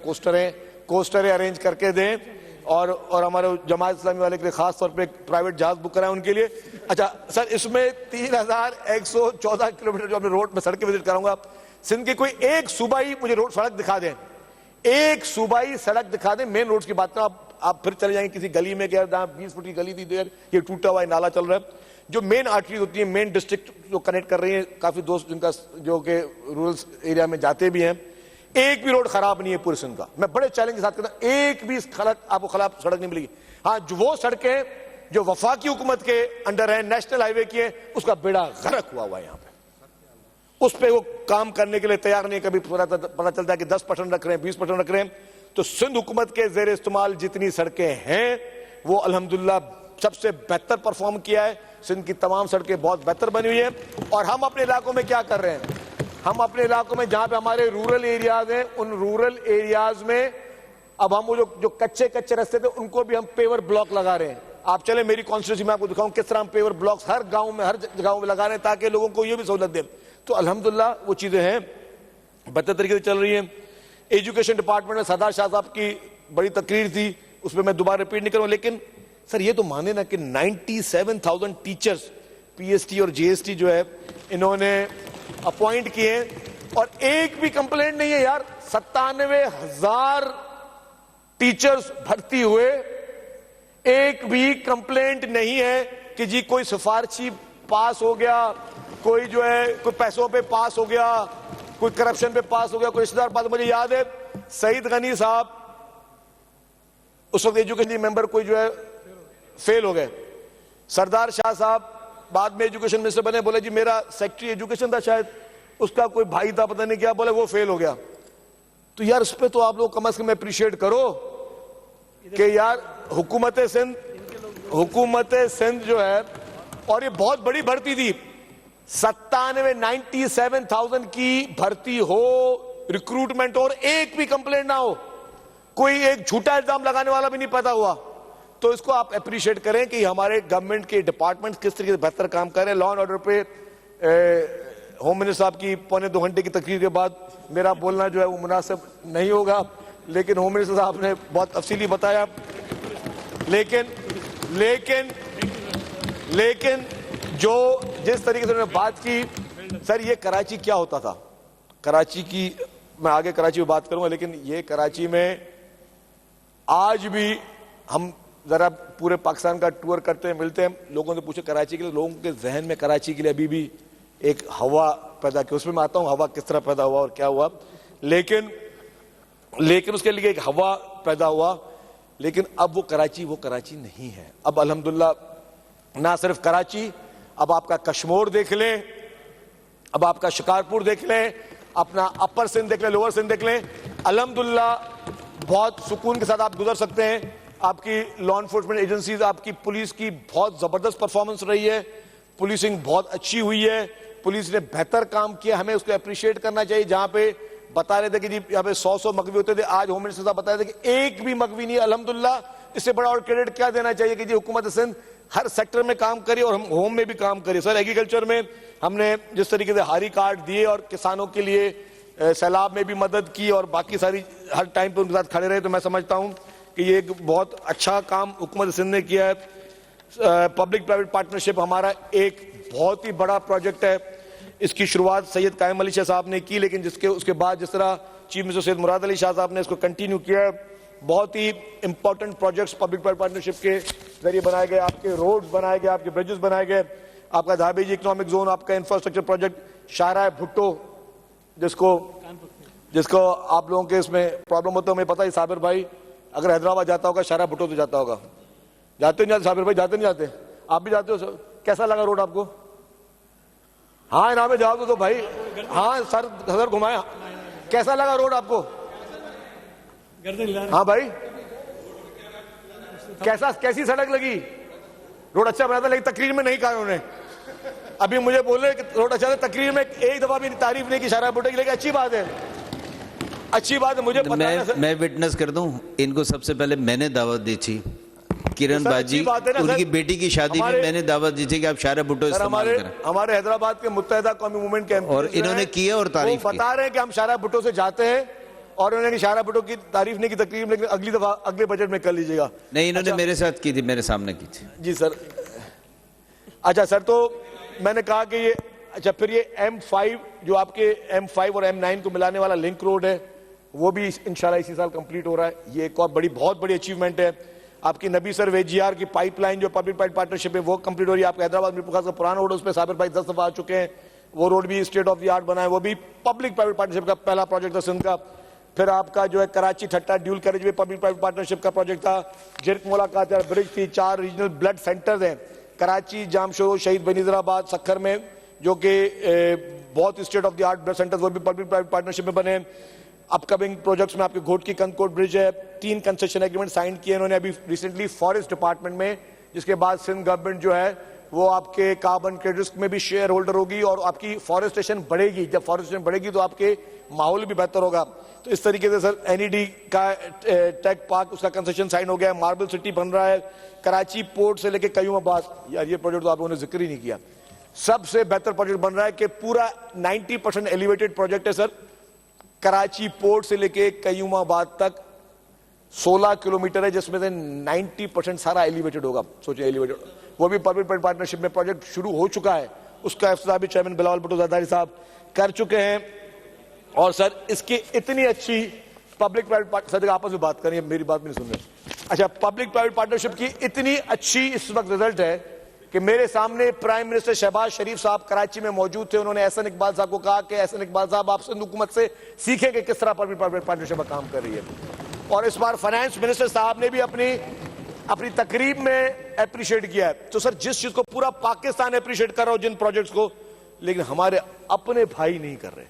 कोस्टरें अरेंज करके दें, और हमारे जमात इस्लामी वाले के लिए खास तौर पे एक प्राइवेट जहाज बुक कराएं उनके लिए। अच्छा सर, इसमें 3,114 किलोमीटर जो अपने रोड में सड़कें विजिट कराऊंगा, सिंध के कोई एक सूबाई मुझे रोड सड़क दिखा दें, एक सूबाई सड़क दिखा दें। मेन रोड की बात करें, आप फिर चले जाएंगे किसी गली में, क्या 20 फुट की गली थी देर, ये टूटा हुआ नाला चल रहा है। जो मेन आर्टरीज होती है, मेन डिस्ट्रिक्ट जो कनेक्ट कर रही है, काफी दोस्त जिनका जो कि रूरल एरिया में जाते भी हैं, एक भी रोड खराब नहीं है पूरे सिंध का। मैं बड़े चैलेंज के साथ कहता हूं, एक भी आपको खराब सड़क नहीं मिलेगी। हाँ, जो वो सड़कें जो वफाकी हुकूमत के अंडर है, नेशनल हाईवे की है, उसका बेड़ा गर्क हुआ है यहाँ पे, उस पे वो काम करने के लिए तैयार नहीं। कभी पता चलता है कि 10% रख रहे हैं, 20% रख रहे हैं। तो सिंध हुकूमत के जेर इस्तेमाल जितनी सड़कें हैं, वो अल्हम्दुलिल्लाह सबसे बेहतर परफॉर्म किया है। सिंध की तमाम सड़कें बहुत बेहतर बनी हुई हैं। और हम अपने इलाकों में क्या कर रहे हैं, हम अपने इलाकों में जहां पे हमारे रूरल एरियाज हैं, उन रूरल एरियाज में अब हम वो जो कच्चे रास्ते थे, उनको भी हम पेवर ब्लॉक लगा रहे हैं। आप चले मेरी कॉन्स्टिट्यूंसी में, आपको दिखाऊं किस तरह हम पेवर ब्लॉक्स हर गांव में, हर गांव में लगा रहे हैं, ताकि लोगों को ये भी सहूलत दें। तो अल्हम्दुलिल्लाह वो चीजें हैं, बेहतर तरीके से चल रही हैं। एजुकेशन डिपार्टमेंट में सरदार शाह साहब की बड़ी तकरीर थी, उसमें मैं दोबारा रिपीट नहीं करूंगा। लेकिन सर, ये तो माने ना कि 97,000 टीचर्स पीएसटी और जीएसटी जो है इन्होंने अपॉइंट किए, और एक भी कंप्लेंट नहीं है यार। 97,000 टीचर्स भर्ती हुए, एक भी कंप्लेंट नहीं है कि जी कोई सिफारिशी पास हो गया, कोई जो है कोई पैसों पे पास हो गया, कोई करप्शन पे पास हो गया, कोई रिश्तेदार पास। मुझे याद है सईद गनी साहब उस वक्त एजुकेशन मेंबर कोई जो है फेल हो गए, सरदार शाह साहब बाद में एजुकेशन मिनिस्टर बने, बोले जी मेरा सेक्रेटरी एजुकेशन था शायद, उसका कोई भाई था पता नहीं क्या, बोले वो फेल हो गया। तो यार इस पे तो आप लोग कम से कम अप्रिशिएट करो कि यार हुकूमत सिंध जो है, और ये बहुत बड़ी भर्ती थी, 97,000 की भर्ती हो, रिक्रूटमेंट और एक भी कंप्लेंट ना हो, कोई एक झूठा इल्जाम लगाने वाला भी नहीं पैदा हुआ। तो इसको आप अप्रिशिएट करें कि हमारे गवर्नमेंट के डिपार्टमेंट किस तरीके से बेहतर काम कर रहे हैं। लॉ एंड ऑर्डर पे होम मिनिस्टर साहब की 1.25 घंटे की तकरीर के बाद मेरा बोलना जो है वो मुनासिब नहीं होगा, लेकिन होम मिनिस्टर साहब ने बहुत तफसीली बताया। लेकिन जो जिस तरीके से उन्होंने बात की, सर ये कराची क्या होता था, कराची की मैं आगे कराची में बात करूंगा, लेकिन ये कराची में आज भी हम जरा पूरे पाकिस्तान का टूर करते हैं, मिलते हैं लोगों से, पूछे कराची के लिए, लोगों के जहन में कराची के लिए अभी भी एक हवा पैदा की। उसमें मैं आता हूं हवा किस तरह पैदा हुआ और क्या हुआ, लेकिन उसके लिए एक हवा पैदा हुआ, लेकिन अब वो कराची नहीं है। अब अल्हम्दुलिल्लाह ना सिर्फ कराची, अब आपका कश्मीर देख लें, अब आपका शिकारपुर देख लें, अपना अपर सिंध देख लें, लोअर सिंध देख लें, अल्हम्दुलिल्लाह बहुत सुकून के साथ आप गुजर सकते हैं। आपकी लॉ एनफोर्समेंट एजेंसीज, आपकी पुलिस की बहुत जबरदस्त परफॉर्मेंस रही है, पुलिसिंग बहुत अच्छी हुई है, पुलिस ने बेहतर काम किया, हमें उसको अप्रिशिएट करना चाहिए। जहां पे बता रहे थे कि जी यहाँ पे 100 मकवी होते थे, आज होम मिनिस्टर साहब बता रहे थे कि एक भी मकवी नहीं है, अल्हम्दुलिल्लाह। इससे बड़ा और क्रेडिट क्या देना चाहिए कि जी हुकूमत सिंध हर सेक्टर में काम करिए और हम होम में भी काम करिए। सर एग्रीकल्चर में हमने जिस तरीके से हारी कार्ड दिए और किसानों के लिए सैलाब में भी मदद की और बाकी सारी हर टाइम पे उनके साथ खड़े रहे, तो मैं समझता हूं कि ये एक बहुत अच्छा काम हुकूमत सिंध ने किया है। पब्लिक प्राइवेट पार्टनरशिप हमारा एक बहुत ही बड़ा प्रोजेक्ट है, इसकी शुरुआत सैयद कायम अली शाह साहब ने की, लेकिन उसके बाद जिस तरह चीफ मिनिस्टर सैयद मुराद अली शाह साहब ने इसको कंटिन्यू किया, बहुत ही important projects public private partnership के जरिए बनाए गए, आपके रोड्स बनाए गए, आपके ब्रिजेस बनाए गए, आपका धाबेजी इकोनॉमिक जोन, आपका इंफ्रास्ट्रक्चर प्रोजेक्ट शाहराह भुट्टो, जिसको आप लोगों के इसमें प्रॉब्लम होता है, हमें पता है साबिर भाई अगर हैदराबाद जाता होगा शाहराह भुट्टो तो जाता होगा, जाते नहीं जाते साबिर भाई, जाते नहीं जाते, आप भी जाते हो सर, कैसा लगा रोड आपको? हाँ इनाम में जाओ तो भाई, हाँ सर घुमाया, कैसा लगा रोड आपको? हाँ भाई कैसी सड़क लगी? रोड अच्छा बना था, लेकिन तकरीर में नहीं कहा उन्होंने। अभी मुझे बोल रहे कि रोड अच्छा था, तकरीर में एक दफा भी तारीफ नहीं की शाहराह भुट्टो की, लेकिन अच्छी बात है, अच्छी बात है। मुझे
मैं विटनेस कर दूं, इनको सबसे पहले मैंने दावत दी थी, किरण बाजी उनकी बेटी की शादी में मैंने दावत दी थी कि आप शाहराह भुट्टो इस्तेमाल करें।
हमारे हैदराबाद के मुत्तहिदा कौमी मूवमेंट के
और इन्होंने किया और तारीफ की,
बता रहे हैं कि हम शाहराह भुट्टो से जाते हैं, और उन्होंने शाहराह भुट्टो की तारीफ नहीं की तकरीर, लेकिन अगली दफा अगले बजट में कर लीजिएगा।
नहीं इन्होंने मेरे साथ की थी, मेरे सामने की थी।
जी सर। अच्छा सर, तो मैंने कहा कि ये अच्छा, फिर ये M5 जो आपके M5 और M9 को मिलाने वाला लिंक रोड है, वो भी इंशाल्लाह इसी साल कंप्लीट हो रहा है। ये एक और बहुत बड़ी अचीवमेंट है। आपकी नबी सर वेजीआर की पाइपलाइन जो पब्लिक प्राइवेट पार्टनरशिप है वो कंप्लीट हो रही है। आपका हैदराबाद मीरपुर का पुराना रोड, उस पर साबिर भाई 10 दफा आ चुके हैं, वो रोड भी स्टेट ऑफ द आर्ट बना है, वो भी पब्लिक प्राइवेट पार्टनरशिप का पहला प्रोजेक्ट था सिंध का। फिर आपका जो है Karachi Thatta dual carriageway public private partnership का प्रोजेक्ट था। जिरक मुलाकात ब्रिज थी, 4 रीजनल ब्लड सेंटर्स हैं कराची, जामशोर, शहीद बनीजराबाद, सक्खर में, जो कि बहुत state of the art blood centres, वो भी पब्लिक प्राइवेट पार्टनरशिप में बने। अपकमिंग प्रोजेक्ट्स में आपके घोट की कंदकोट ब्रिज है, 3 कंसेशन एग्रीमेंट साइन किए इन्होंने अभी रिसेंटली फॉरेस्ट डिपार्टमेंट में, जिसके बाद सिंध गवर्नमेंट जो है वो आपके कार्बन क्रेडिट्स में भी शेयर होल्डर होगी और आपकी फॉरेस्टेशन बढ़ेगी। जब फॉरेस्टेशन बढ़ेगी तो आपके माहौल भी बेहतर होगा। तो इस तरीके से सर NED का टेक पार्क, उसका कंसेशन साइन हो गया है, मार्बल सिटी बन रहा है, कराची पोर्ट से लेके कयूमाबाद, यार ये प्रोजेक्ट तो आप लोगों ने जिक्र ही नहीं किया, सबसे बेहतर प्रोजेक्ट बन रहा है कि पूरा 90% एलिवेटेड प्रोजेक्ट है सर। कराची पोर्ट से लेके कयूमाबाद तक 16 किलोमीटर है, जिसमें से 90% सारा एलिवेटेड होगा। सोचिए एलिवेटेड, वो भी पब्लिक प्राइवेट पार्टनरशिप में प्रोजेक्ट शुरू हो चुका है, उसका इफ्तिताह भी चेयरमैन बिलावल भुट्टो ज़रदारी साहब कर चुके हैं। और सर इसकी इतनी अच्छी पब्लिक प्राइवेट, सर आपस में बात करें, मेरी बात भी नहीं सुन रहे। अच्छा, पब्लिक प्राइवेट पार्टनरशिप की इतनी अच्छी इस वक्त रिजल्ट है कि मेरे सामने प्राइम मिनिस्टर शहबाज शरीफ साहब कराची में मौजूद थे। उन्होंने एहसन इकबाल साहब को कहा कि एहसन इकबाल साहब आप सिंध हुकूमत से सीखें कि किस तरह पब्लिक प्राइवेट पार्टनरशिप में काम कर रही है। और इस बार फाइनेंस मिनिस्टर साहब ने भी अपनी तकरीब में अप्रिशिएट किया है। तो सर जिस चीज को पूरा पाकिस्तान अप्रिशिएट कर रहा हो, जिन प्रोजेक्ट्स को, लेकिन हमारे अपने भाई नहीं कर रहे।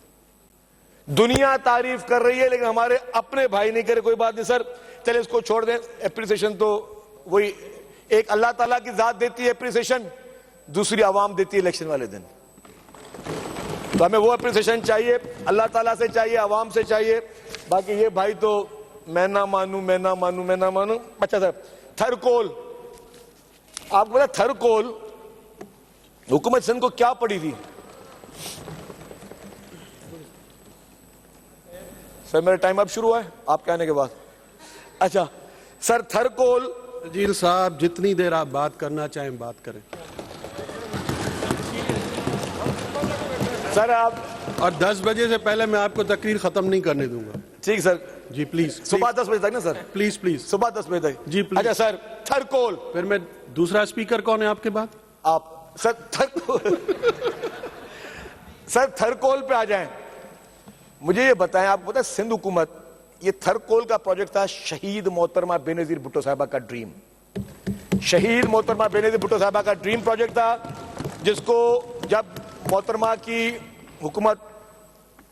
दुनिया तारीफ कर रही है लेकिन हमारे अपने भाई नहीं करे। कोई बात नहीं सर, चले इसको छोड़ दें। एप्रिसिएशन तो वही एक अल्लाह ताला की जात देती है एप्रिसिएशन, दूसरी आवाम देती है इलेक्शन वाले दिन। तो हमें वो एप्रिसिएशन चाहिए, अल्लाह ताला से चाहिए, आवाम से चाहिए। बाकी ये भाई तो मैं ना मानूं, मैं ना मानूं, मैं ना मानूं। अच्छा सर, थरकोल, आपको पता थरकोल हुकूमत सिंध को क्या पड़ी थी? सर मेरा टाइम अब शुरू हुआ है आपके आने के बाद। अच्छा सर, थरकोल।
वजीर साहब जितनी देर आप बात करना चाहें बात करें।
सर आप,
और 10 बजे से पहले मैं आपको तकरीर खत्म नहीं करने दूंगा।
ठीक सर
जी प्लीज,
सुबह 10 बजे तक ना सर,
प्लीज प्लीज
सुबह 10 बजे तक
जी प्लीज।
अच्छा सर, थरकोल।
फिर मैं दूसरा स्पीकर कौन है आपके बाद?
आप सर थरकोल सर थरकोल पे आ जाएं। मुझे ये बताएं, आपको पता है सिंध हुकूमत, ये थरकोल का प्रोजेक्ट था शहीद मोहतरमा बेनजीर भुट्टो साहिबा का ड्रीम। शहीद मोहतरमा बेनजीर भुट्टो साहिबा का ड्रीम प्रोजेक्ट था, जिसको जब मोहतरमा की हुकूमत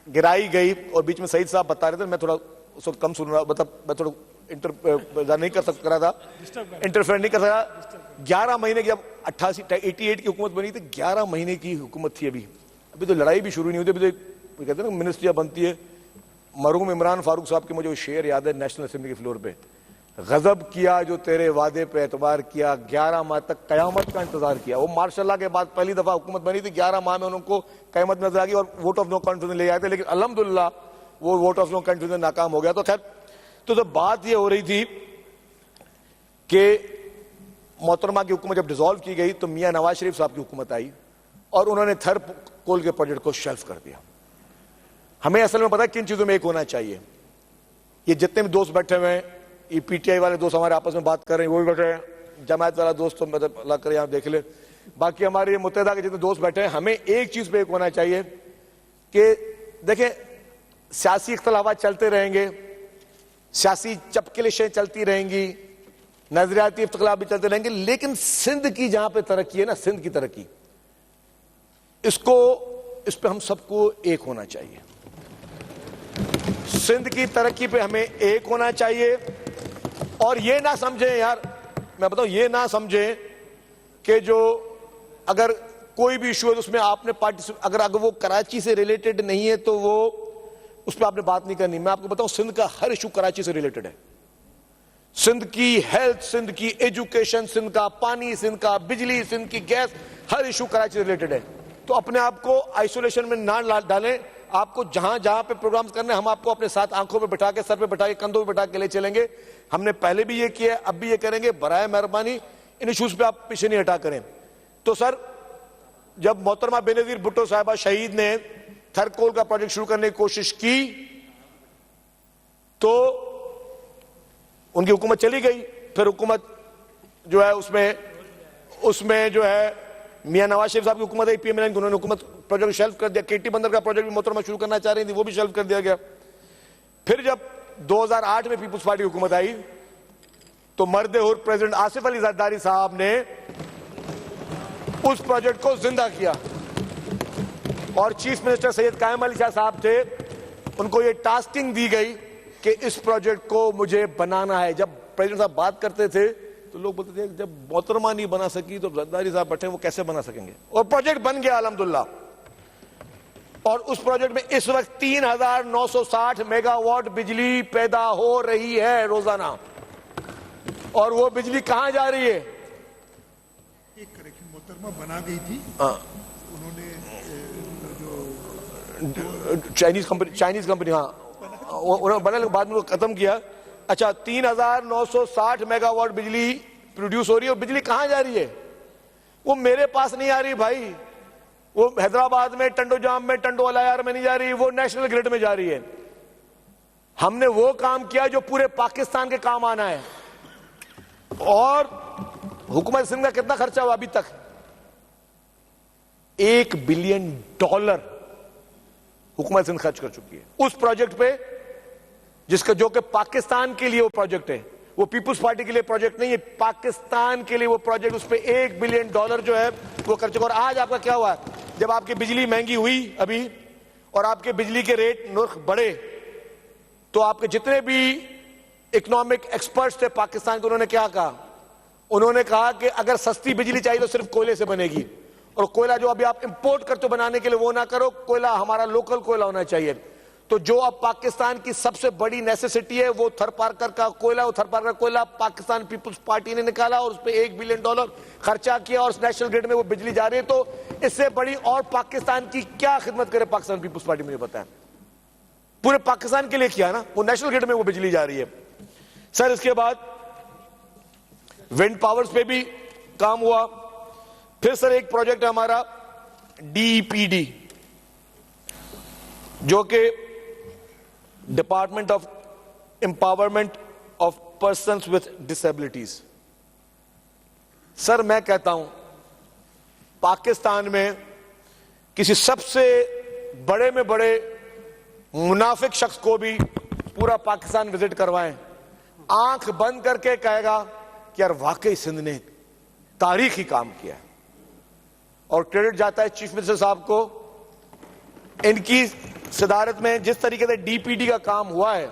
गिराई गई और बीच में सईद साहब बता रहे थे, मैं थोड़ा उस वक्त कम सुन रहा, मतलब मैं थोड़ा इंटरफेयर नहीं कर सका। 11 महीने की, जब 88 की हुकूमत बनी थी, 11 महीने की हुकूमत थी। अभी तो लड़ाई भी शुरू नहीं होती, अभी तो कहते हैं ना मिनिस्ट्रियां बनती है। मरहूम इमरान फारूक साहब के मुझे वो शेर याद है नेशनल असेंबली के फ्लोर पे, गजब किया जो तेरे वादे पे एतबार किया, 11 माह तक कयामत का इंतजार किया। वो मार्शल के बाद पहली दफा हुकूमत बनी थी, 11 माह में उनको कयामत नजर आ गई और वोट ऑफ नो कॉन्फिडेंस ले आए थे, लेकिन अल्हम्दुलिल्लाह वो वोट ऑफ नो कॉन्फिडेंस नाकाम हो गया। तो खैर, तो जब बात ये हो रही थी कि मोहतरमा की हुकूमत जब डिसॉल्व की गई तो मियां नवाज शरीफ साहब की हुकूमत आई और उन्होंने थरकोल के प्रोजेक्ट को शेल्फ कर दिया। हमें असल में पता है किन चीजों में एक होना चाहिए। ये जितने भी दोस्त बैठे हुए हैं, ये पीटीआई वाले दोस्त हमारे आपस में बात कर रहे हैं, वो भी बैठे हैं, जमायत वाला दोस्त तो मतलब अल्लाह करे यहाँ देख ले, बाकी हमारे ये मुत्तहिदा के जितने दोस्त बैठे हैं, हमें एक चीज पे एक होना चाहिए कि देखें, सियासी इख्तलाफात चलते रहेंगे, सियासी चपकलिशें चलती रहेंगी, नजरियाती इख्तलाफ भी चलते रहेंगे, लेकिन सिंध की जहां पे तरक्की है ना, सिंध की तरक्की, इस पे हम सबको एक होना चाहिए। सिंध की तरक्की पे हमें एक होना चाहिए और ये ना समझें यार, मैं बताऊं, ये ना समझें कि जो अगर कोई भी इशू है तो उसमें आपने अगर वो कराची से रिलेटेड नहीं है तो वो उस पर आपने बात नहीं करनी। मैं आपको बताऊं, सिंध का हर इशू कराची से रिलेटेड है। सिंध की हेल्थ, सिंध की एजुकेशन, सिंध का पानी, सिंध का बिजली, सिंध की गैस, हर इशू कराची से रिलेटेड है। तो अपने आप को आइसोलेशन में ना डालें। आपको जहां जहां पे प्रोग्राम्स करने, हम आपको अपने साथ आंखों पे बैठा के, सर पे बैठा के, कंधों पे बैठा के ले चलेंगे। हमने पहले भी ये किया, अब भी ये करेंगे। बराए मेहरबानी इन इश्यूज पे आप पीछे नहीं हटा करें। तो सर, जब मोहतरमा बेनजीर भुट्टो साहिबा शहीद ने थरकोल का प्रोजेक्ट शुरू करने की कोशिश की तो उनकी हुकूमत चली गई। फिर हुकूमत जो है उसमें जो है मियां नवाज शरीफ साहब की हुकूमत है, पीएम उन्होंने हुकूमत प्रोजेक्ट शेल्फ कर दिया। केटी बंदर का प्रोजेक्ट भी मोहतरमा शुरू करना चाह रही थी, वो भी शेल्फ कर दिया गया। फिर जब 2008 में पीपुल्स पार्टी हुकूमत आई तो मर्द हुर प्रेसिडेंट आसिफ अली जरदारी साहब ने उस प्रोजेक्ट को जिंदा किया और चीफ मिनिस्टर सैयद कायम अली शाह साहब थे, उनको ये टास्किंग दी गई कि इस प्रोजेक्ट को मुझे बनाना है। जब प्रेसिडेंट साहब बात करते थे तो लोग बोलते थे जब मोहतरमा नहीं बना सकी तो जरदारी साहब बैठे, वो कैसे बना सकेंगे। और प्रोजेक्ट बन गया अल्हम्दुलिल्लाह। और उस प्रोजेक्ट में इस वक्त 3960 मेगावाट बिजली पैदा हो रही है रोजाना। और वो बिजली कहां जा रही है?
एक करेक्शन, मोहतरमा बना गई थी, उन्होंने जो
चाइनीज कंपनी हाँ, उन्होंने बना, बाद में खत्म किया। अच्छा, 3960 मेगावाट बिजली प्रोड्यूस हो रही है। और बिजली कहां जा रही है? वो मेरे पास नहीं आ रही भाई, वो हैदराबाद में टंडोजाम में, टंडो अलायार में नहीं जा रही, वो नेशनल ग्रिड में जा रही है। हमने वो काम किया जो पूरे पाकिस्तान के काम आना है। और हुकूमत सिंध का कितना खर्चा हुआ अभी तक? $1 बिलियन हुकूमत सिंध खर्च कर चुकी है उस प्रोजेक्ट पे, जिसका जो कि पाकिस्तान के लिए वो प्रोजेक्ट है, वो पीपुल्स पार्टी के लिए प्रोजेक्ट नहीं है, पाकिस्तान के लिए वो प्रोजेक्ट। उस पे $1 बिलियन जो है वो खर्च। और आज आपका क्या हुआ है? जब आपकी बिजली महंगी हुई अभी और आपके बिजली के रेट नर्ख बढ़े, तो आपके जितने भी इकोनॉमिक एक्सपर्ट्स थे पाकिस्तान के, उन्होंने क्या कहा? उन्होंने कहा कि अगर सस्ती बिजली चाहिए तो सिर्फ कोयले से बनेगी, और कोयला जो अभी आप इंपोर्ट करते हो बनाने के लिए वो ना करो, कोयला हमारा लोकल कोयला होना चाहिए। तो जो अब पाकिस्तान की सबसे बड़ी नेसेसिटी है वो थरपारकर का कोयला, वो थरपारकर कोयला पाकिस्तान पीपुल्स पार्टी ने निकाला और उस पर $1 बिलियन खर्चा किया और नेशनल ग्रिड में वो बिजली जा रही है। तो इससे बड़ी और पाकिस्तान की क्या खिदमत करे पाकिस्तान पीपुल्स पार्टी, मुझे पता है, पूरे पाकिस्तान के लिए किया ना, वो नेशनल ग्रिड में वो बिजली जा रही है। सर इसके बाद विंड पावर्स पे भी काम हुआ। फिर सर एक प्रोजेक्ट है हमारा DEPD, जो कि department of empowerment of persons with disabilities. Sir मैं कहता हूं पाकिस्तान में किसी सबसे बड़े में बड़े मुनाफिक शख्स को भी पूरा पाकिस्तान विजिट करवाएं, आंख बंद करके कहेगा कि यार वाकई सिंध ने तारीखी काम किया है, और क्रेडिट जाता है चीफ मिनिस्टर साहब को। इनकी सदारत में जिस तरीके से DPD का काम हुआ है,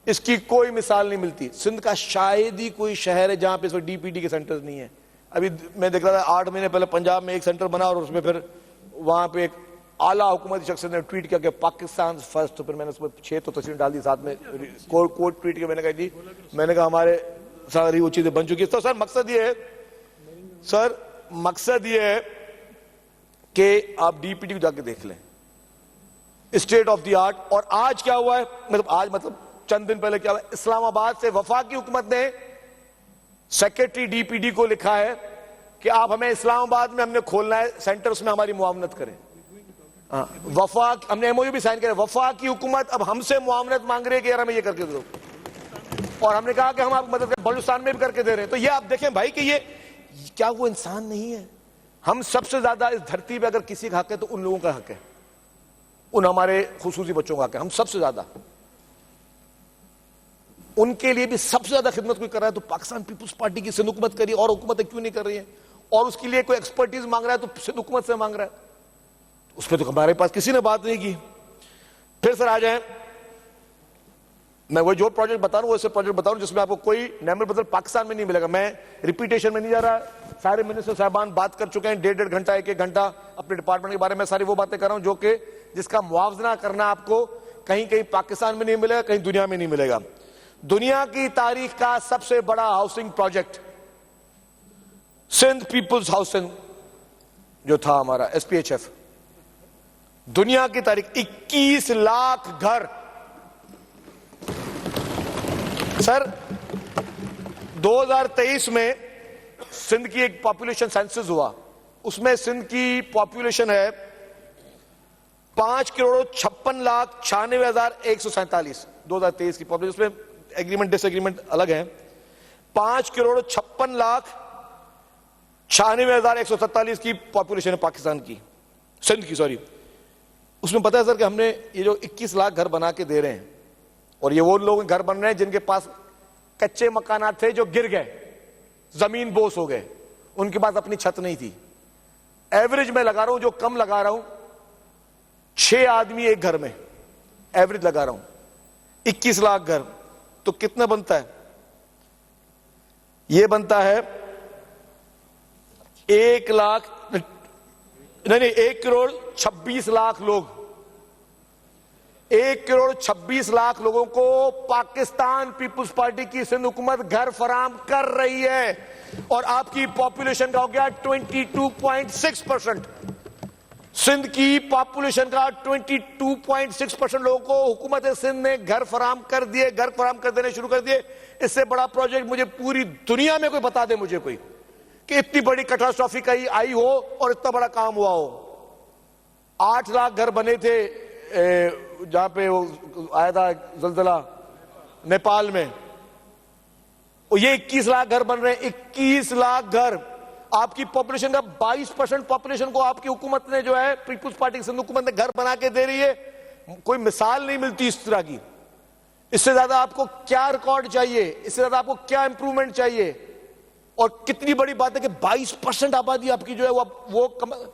इसकी कोई मिसाल नहीं मिलती। सिंध का शायद ही कोई शहर है जहां पे इस वक्त DPD के सेंटर्स नहीं है। अभी मैं देख रहा था 8 महीने पहले पंजाब में एक सेंटर बना और उसमें फिर वहां पे एक आला हुकूमती शख्स ने ट्वीट किया कि पाकिस्तान फर्स्ट, तो फिर मैंने उसमें 6 तो तस्वीर डाल दी साथ में कोट ट्वीट किया। मैंने कहा जी, मैंने कहा हमारे सारी वो चीजें बन चुकी है। तो सर मकसद ये है, सर मकसद ये है कि आप DPD को जाके देख लें, स्टेट ऑफ द आर्ट। और आज क्या हुआ है, मतलब आज मतलब चंद दिन पहले क्या हुआ, इस्लामाबाद से वफाकी हुकूमत ने सेक्रेटरी DPD को लिखा है कि आप हमें इस्लामाबाद में हमने खोलना है सेंटर, उसमें हमारी मुआवनत करें। वफाक हमने MOU भी साइन किया। वफाकी हुकूमत अब हमसे मुआवनत मांग रही है कि यार हमें ये करके दो, और हमने कहा कि हम आपको मदद करें, बलूचिस्तान में भी करके दे रहे हैं। तो ये आप देखें भाई कि ये क्या वो इंसान नहीं है? हम सबसे ज्यादा इस धरती पे अगर किसी का हक है तो उन लोगों का हक है, उन हमारे खुसूसी बच्चों का हक है। हम सबसे ज्यादा उनके लिए भी सबसे ज्यादा खिदमत कोई कर रहा है तो पाकिस्तान पीपुल्स पार्टी की सिंध हुकूमत करी, और हुकूमतें क्यों नहीं कर रही है? और उसके लिए कोई एक्सपर्टीज मांग रहा है तो सिंध हुकूमत से मांग रहा है, उस पर तो हमारे पास किसी ने बात नहीं की। फिर सर आ जाए, मैं वो जो प्रोजेक्ट बता रहा हूं वैसे प्रोजेक्ट बता रहा हूं जिसमें आपको कोई नैमल बदल पाकिस्तान में नहीं मिलेगा। मैं रिपीटेशन में नहीं जा रहा, सारे मिनिस्टर साहबान बात कर चुके हैं, 1.5 घंटा 1 घंटा अपने डिपार्टमेंट के बारे में सारी वो बातें कर रहा हूं जो कि जिसका मुआवजा करना आपको कहीं कहीं पाकिस्तान में नहीं मिलेगा, कहीं दुनिया में नहीं मिलेगा। दुनिया की तारीख का सबसे बड़ा housing project Sindh people's housing जो था हमारा SPHF, दुनिया की तारीख 21 लाख घर। सर 2023 में सिंध की एक पॉपुलेशन सेंसस हुआ, उसमें सिंध की पॉपुलेशन है 5,56,96,147 2023 की पॉपुलेशन। उसमें एग्रीमेंट डिसएग्रीमेंट अलग है। 5,56,96,147 की पॉपुलेशन है पाकिस्तान की, सिंध की सॉरी। उसमें पता है सर कि हमने ये जो 21 लाख घर बना के दे रहे हैं, और ये वो लोग घर बन रहे हैं जिनके पास कच्चे मकानात थे जो गिर गए, जमीन बोस हो गए, उनके पास अपनी छत नहीं थी। एवरेज में लगा रहा हूं, जो कम लगा रहा हूं 6 आदमी एक घर में, एवरेज लगा रहा हूं 21 लाख घर। तो कितना बनता है? ये बनता है 1 करोड़ 26 लाख लोग। 1 करोड़ 26 लाख लोगों को पाकिस्तान पीपुल्स पार्टी की सिंध हुकूमत घर फराम कर रही है, और आपकी पॉपुलेशन का हो गया 22.6%। सिंध की पॉपुलेशन का 22.6% लोगों को हुकूमत सिंध ने घर फराम कर दिए, घर फराम कर देने शुरू कर दिए। इससे बड़ा प्रोजेक्ट मुझे पूरी दुनिया में कोई बता दे मुझे कोई कि इतनी बड़ी कैटास्ट्रॉफी का आई हो और इतना बड़ा काम हुआ हो। 8 लाख घर बने थे जहां पे वो आया था जलजला नेपाल में, और ये 21 लाख घर बन रहे हैं। 21 लाख घर, आपकी पॉपुलेशन का 22% पॉपुलेशन को आपकी हुकूमत ने जो है पीपुल्स पार्टी की सिंध हुकूमत ने घर बना के दे रही है। कोई मिसाल नहीं मिलती इस तरह की। इससे ज्यादा आपको क्या रिकॉर्ड चाहिए? इससे ज्यादा आपको क्या इंप्रूवमेंट चाहिए? और कितनी बड़ी बात है कि 22% आबादी आपकी जो है वो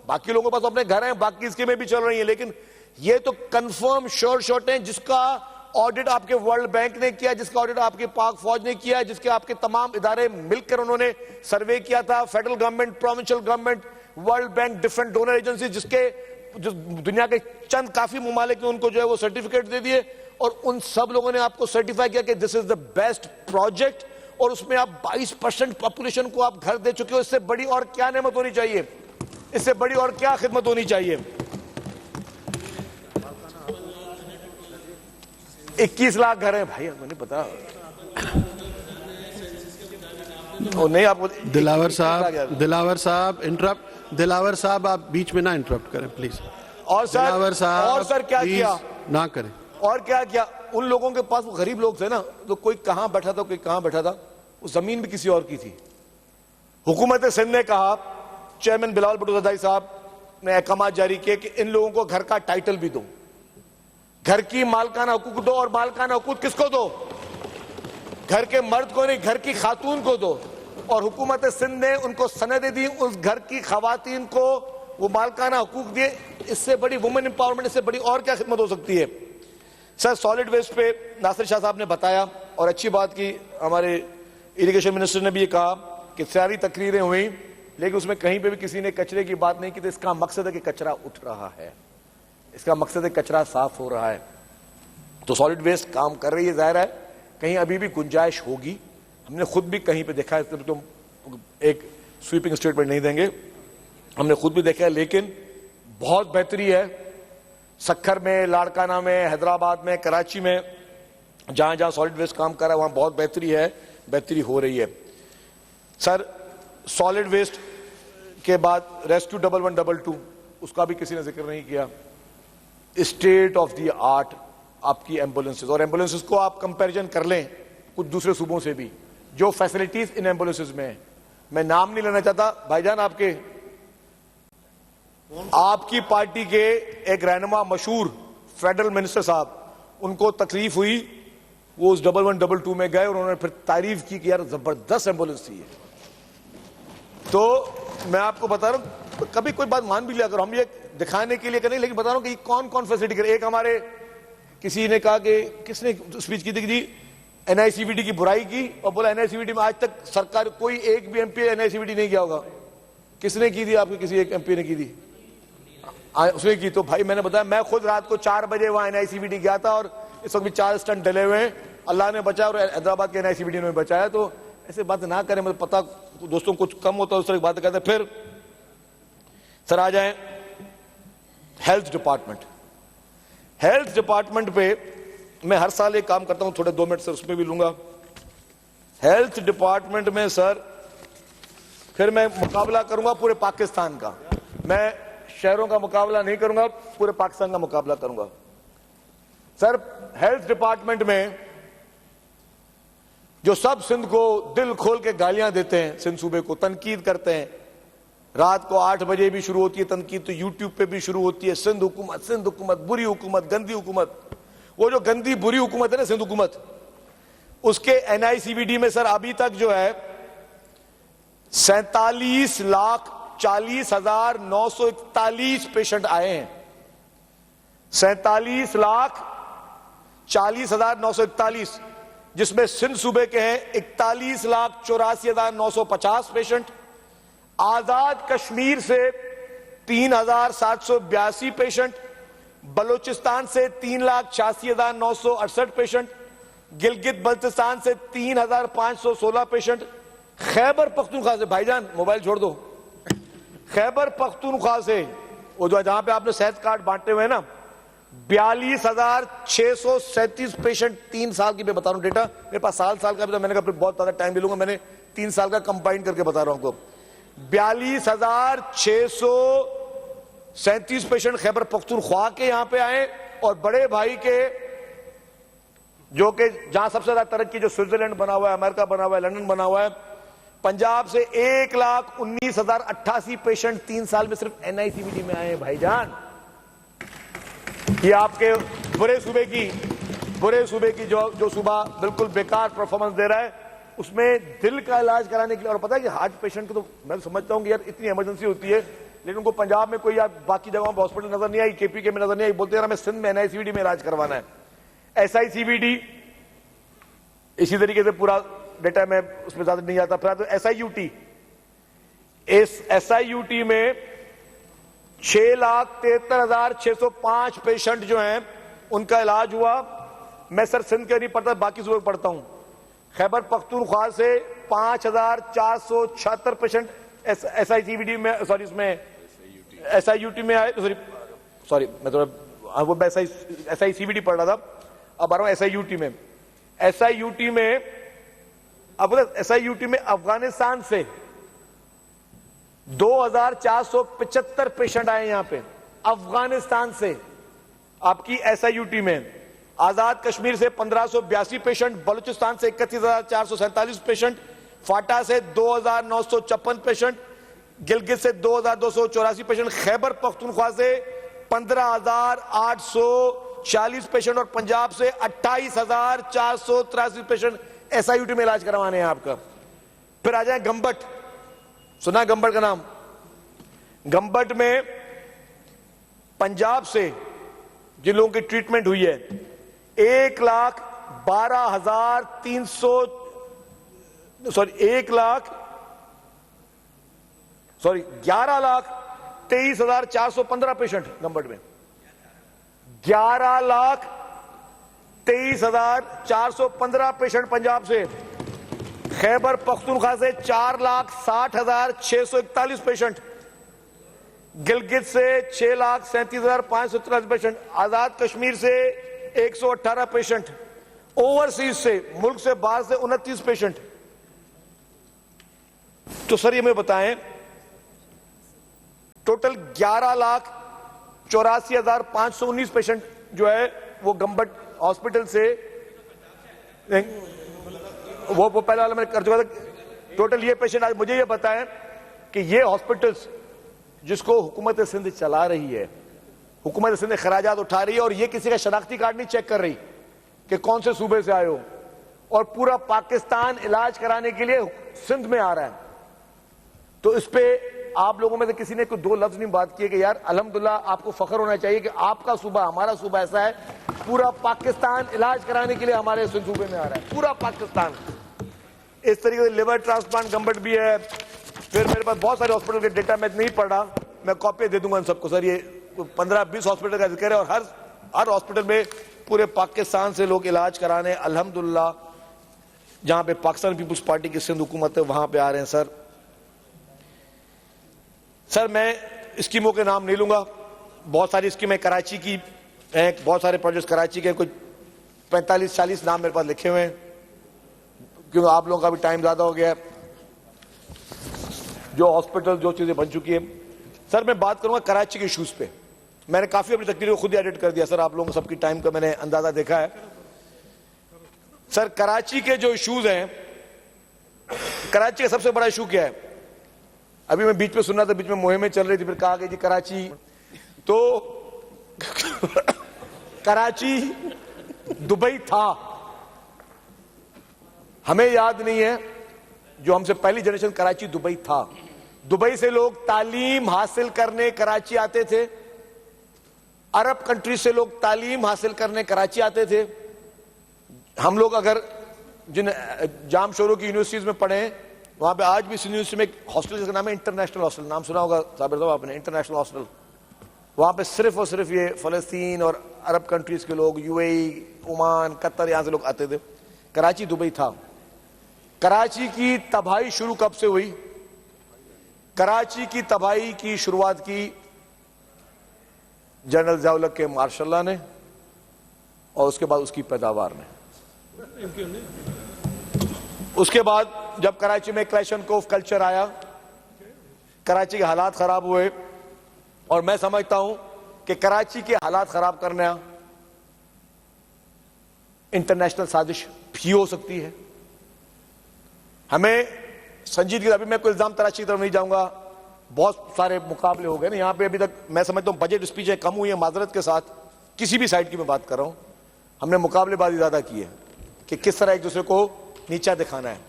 बाकी लोगों के पास अपने घर हैं, बाकी स्कीमें भी चल रही हैं, लेकिन ये तो कंफर्म श्योर शॉट है जिसका ऑडिट आपके वर्ल्ड बैंक ने किया, जिसका ऑडिट आपके पाक फौज ने किया, जिसके आपके तमाम इदारे मिलकर उन्होंने सर्वे किया था, federal government, provincial government, world bank, different donor agency, जिसके जो दुनिया के चंद काफी मुमालिक ने उनको जो है वो सर्टिफिकेट दे दिए और उन सब लोगों ने आपको सर्टिफाई किया कि this is the best project और उसमें आप 22% पॉपुलेशन को आप घर दे चुके हो। इससे बड़ी और क्या नेमत होनी चाहिए, इससे बड़ी और क्या खिदमत होनी चाहिए। 21 लाख घर हैं भाई, आपको नहीं पता? नहीं आपको
दिलावर साहब आप बीच में ना इंटरप्ट करें प्लीज।
और सर क्या किया
ना करें।
और क्या किया, उन लोगों के पास वो गरीब लोग थे ना, तो कोई कहां बैठा था, कोई कहां बैठा था, वो जमीन भी किसी और की थी। हुकूमत सिंध ने कहा, चेयरमैन बिलावल भुट्टो ज़रदारी साहब ने अहकाम जारी किए कि इन लोगों को घर का टाइटल भी दो, घर की मालकाना हुकूक दो, और मालकाना हुकूक किसको दो? घर के मर्द को नहीं, घर की खातून को दो। और हुकूमत सिंध ने उनको सनदें दी, उस घर की खवातीन को वो मालकाना हुकूक दिए। इससे बड़ी वुमेन एम्पावरमेंट, इससे बड़ी और क्या खिदमत हो सकती है? सर सॉलिड वेस्ट पे नासिर शाह साहब ने बताया और अच्छी बात की, हमारे इरिगेशन मिनिस्टर ने भी ये कहा कि सारी तकरीरें हुई लेकिन उसमें कहीं पे भी किसी ने कचरे की बात नहीं की। तो इसका मकसद है कि कचरा उठ रहा है, इसका मकसद है कचरा साफ हो रहा है। तो सॉलिड वेस्ट काम कर रही है, जाहिर है कहीं अभी भी गुंजाइश होगी। हमने खुद भी कहीं पे देखा है, तो एक स्वीपिंग स्टेटमेंट नहीं देंगे, हमने खुद भी देखा है, लेकिन बहुत बेहतरी है। सक्खर में, लाड़काना में, हैदराबाद में, कराची में, जहां जहां सॉलिड वेस्ट काम कर रहा है वहां बहुत बेहतरी है, बेहतरी हो रही है। सर सॉलिड वेस्ट के बाद रेस्क्यू 1122 उसका भी किसी ने जिक्र नहीं किया। स्टेट ऑफ द आर्ट आपकी एम्बुलेंसेज, और एम्बुलेंसेज को आप कंपैरिजन कर लें कुछ दूसरे सूबों से भी, जो फैसिलिटीज इन एम्बुलेंसेज में है। मैं नाम नहीं लेना चाहता भाईजान, आपकी पार्टी के एक रहनुमा मशहूर फेडरल मिनिस्टर साहब, उनको तकलीफ हुई, वो उस 1122 में गए और उन्होंने फिर तारीफ की कि यार जबरदस्त एम्बुलेंस थी। तो मैं आपको बता रहा हूं, कभी कोई बात मान भी लिया करो, हम ये दिखाने के लिए करें, लेकिन बता रहा हूं कि कौन कौन फैसिलिटी करे। एक हमारे किसी ने कहा कि किसने स्पीच की थी, एनआईसीवीडी की बुराई की और बोला एनआईसीवीडी में आज तक सरकार कोई एक भी एमपी एनआईसीवीडी नहीं किया होगा। किसने की थी? आपके किसी एक एमपी ने की थी? उसने की। तो भाई मैंने बताया, मैं खुद रात को 4 बजे वहां एनआईसीवीडी गया था और इस वक्त भी 4 स्टंट डले हुए हैं, अल्लाह ने बचाया और हैदराबाद के एनआईसीवीडी ने बचाया। तो ऐसे बात ना करें, मुझे पता दोस्तों कुछ कम होता है उस तरह की बात करते। फिर सर आ जाए हेल्थ डिपार्टमेंट। हेल्थ डिपार्टमेंट पे मैं हर साल एक काम करता हूं, थोड़े 2 मिनट सर उसमें भी लूंगा। हेल्थ डिपार्टमेंट में सर फिर मैं मुकाबला करूंगा पूरे पाकिस्तान का, मैं शहरों का मुकाबला नहीं करूंगा, पूरे पाकिस्तान का मुकाबला करूंगा। सर हेल्थ डिपार्टमेंट में जो सब सिंध को दिल खोल के गालियां देते हैं, सिंध सूबे को तनकीद करते हैं, रात को 8 बजे भी शुरू होती है तनकीद, तो यूट्यूब पे भी शुरू होती है, सिंध हुकूमत बुरी हुकूमत, गंदी हुकूमत। वो जो गंदी बुरी हुकूमत है ना सिंध हुकूमत, उसके एनआईसीवीडी में सर अभी तक जो है 47,40,941 पेशेंट आए हैं। 47,40,941, जिसमें सिंध सूबे के हैं 41,84,950 पेशेंट, आजाद कश्मीर से 3,782 पेशेंट, बलूचिस्तान से 3,86,968 पेशेंट, गिलगित बल्तिस्तान से 3,516 पेशेंट, खैबर पख्तूनख्वा से, भाईजान मोबाइल छोड़ दो, खैबर पख्तूनख्वा से वो जो जहां पे आपने सेहत कार्ड बांटे हुए हैं ना, 42,637 पेशेंट 3 साल की मैं बता रहा हूं डेटा, मेरे पास साल का भी था, मैंने कहा बहुत ज्यादा टाइम भी लूंगा, मैंने 3 साल का कंबाइन करके बता रहा हूं आपको। 42,637 पेशेंट खैबर पख्तूनख्वा के यहां पे आए, और बड़े भाई के जो कि जहां सबसे ज्यादा तरक्की, जो स्विट्जरलैंड बना हुआ है, अमेरिका बना हुआ है, लंदन बना हुआ है, पंजाब से 1,19,088 पेशेंट 3 साल में सिर्फ एनआईसीवीडी में आए हैं भाईजान। ये आपके बुरे सूबे की जो सूबा बिल्कुल बेकार परफॉर्मेंस दे रहा है, उसमें दिल का इलाज कराने के लिए, और पता है कि हार्ट पेशेंट को तो मैं समझता हूँ कि यार इतनी इमरजेंसी होती है, लेकिन उनको पंजाब में कोई या बाकी जगहों पर हॉस्पिटल नजर नहीं आई, केपीके में नजर नहीं आई, बोलते हैं हमें सिंध में एनआईसीवीडी में इलाज करवाना है। एसआईसीवीडी इसी तरीके से पूरा डेटा में उसमें ज्यादा नहीं जाता। फिर तो एसआईयूटी, इस एसआईयूटी में 6,73,605 पेशेंट जो हैं उनका इलाज हुआ। मैं सर सिंध के नहीं पढ़ता, बाकी सूबे पढ़ता हूं। खैबर पख्तूनख्वा से 5,476 पेशेंट एसआईसीवीडी में, सॉरी इसमें एसआईयूटी में आए, सॉरी मैं थोड़ा वो एसआईसीवीडी पढ़ रहा था, अब आ रहा हूं एसआईयूटी में। एसआईयूटी में अब एसआईयूटी में अफगानिस्तान से 2,475 पेशेंट आए यहां पे, अफगानिस्तान से आपकी एसआईयूटी में। आजाद कश्मीर से 1,582 पेशेंट, बलूचिस्तान से 31,447 पेशेंट, फाटा से 2,956 पेशेंट, गिलगित से 2,284 पेशेंट, खैबर पख्तूनख्वा से 15,840 पेशेंट और पंजाब से 28,483 पेशेंट एसआईयूटी में इलाज करवाने हैं आपका। फिर आ जाए गंबट, सुना गंबट का नाम? गंबट में पंजाब से जिन लोगों की ट्रीटमेंट हुई है 11,23,415 पेशेंट गंबट में, 11,23,415 पेशेंट पंजाब से। खैबर पख्तूनख्वा से 4,60,641 पेशेंट, गिलगित से 6,37,583 पेशेंट, आजाद कश्मीर से 118 पेशेंट, ओवरसीज से मुल्क से बाहर से 29 पेशेंट। तो सर ये मुझे बताएं, टोटल 11,84,519 पेशेंट जो है वो गंबट हॉस्पिटल से, वो पहले वाला मैंने कर चुका था। टोटल ये पेशेंट, आज मुझे ये बताएं कि ये हॉस्पिटल्स जिसको हुकूमत सिंध चला रही है, हुकूमत सिंध खराजात उठा रही है, और ये किसी का शनाख्ती कार्ड नहीं चेक कर रही कि कौन से सूबे से आए हो, और पूरा पाकिस्तान इलाज कराने के लिए सिंध में आ रहा है। तो इस पे आप लोगों में से किसी ने कोई दो लफ्ज नहीं बात किए कि यार अल्हम्दुलिल्लाह आपको फख्र होना चाहिए कि आपका सूबा, हमारा सूबा ऐसा है, पूरा पाकिस्तान इलाज कराने के लिए हमारे सिंध सूबे में आ रहा है, पूरा पाकिस्तान। इस तरीके से लिवर ट्रांसप्लांट गंबट भी है। फिर मेरे पास बहुत सारे हॉस्पिटल के डेटा मैं नहीं पढ़ रहा, मैं कॉपी दे दूंगा इन सबको। सर ये 15-20 हॉस्पिटल का जिक्र है, और हर हॉस्पिटल में पूरे पाकिस्तान से लोग इलाज कराने अल्हम्दुलिल्लाह, जहां पे पाकिस्तान पीपुल्स पार्टी की सिंध हुकूमत है वहां पे आ रहे हैं। सर मैं स्कीमों के नाम नहीं लूंगा, बहुत सारी स्कीमें कराची की हैं, बहुत सारे प्रोजेक्ट कराची के, कुछ 45-40 नाम मेरे पास लिखे हुए हैं, क्योंकि आप लोगों का भी टाइम ज्यादा हो गया है। जो हॉस्पिटल, जो चीजें बन चुकी है। सर मैं बात करूंगा कराची के इश्यूज पे। मैंने काफी अपनी तकरीर को खुद ही एडिट कर दिया सर, आप लोगों को सबकी टाइम का मैंने अंदाजा देखा है। सर कराची के जो इश्यूज हैं, कराची का सबसे बड़ा इशू क्या है? अभी मैं बीच में सुना था, बीच में मुहिमें चल रही थी, फिर कहा गया जी कराची, तो कराची दुबई था, हमें याद नहीं है, जो हमसे पहली जनरेशन कराची दुबई था। दुबई से लोग तालीम हासिल करने कराची आते थे, अरब कंट्री से लोग तालीम हासिल करने कराची आते थे। हम लोग अगर जिन जाम शोरों की यूनिवर्सिटीज में पढ़े हैं, वहां पे आज भी इस यूनिवर्सिटी में एक हॉस्टल जिसका नाम है इंटरनेशनल हॉस्टल, नाम सुना होगा साबिर साहब आपने, इंटरनेशनल हॉस्टल। वहां पे सिर्फ और सिर्फ ये फलस्तीन और अरब कंट्रीज के लोग, यूएई, ओमान, कतर, यहां से लोग आते थे। कराची दुबई था। कराची की तबाही शुरू कब से हुई? कराची की तबाही की शुरुआत की जनरल ज़िया-उल-हक के मार्शल्ला ने, और उसके बाद उसकी पैदावार ने। उसके बाद जब कराची में क्लैशनकोफ कल्चर आया, कराची के हालात खराब हुए, और मैं समझता हूं कि कराची के हालात खराब करना इंटरनेशनल साजिश भी हो सकती है। हमें संजीदगी, अभी मैं कोई इल्जाम तराशी की तरफ नहीं जाऊंगा, बहुत सारे मुकाबले हो गए ना यहां पे अभी तक। मैं समझता हूं बजट स्पीचें कम हुई है, माजरत के साथ, किसी भी साइड की मैं बात कर रहा हूं। हमने मुकाबलेबाजी ज्यादा की है कि किस तरह एक दूसरे को नीचा दिखाना है।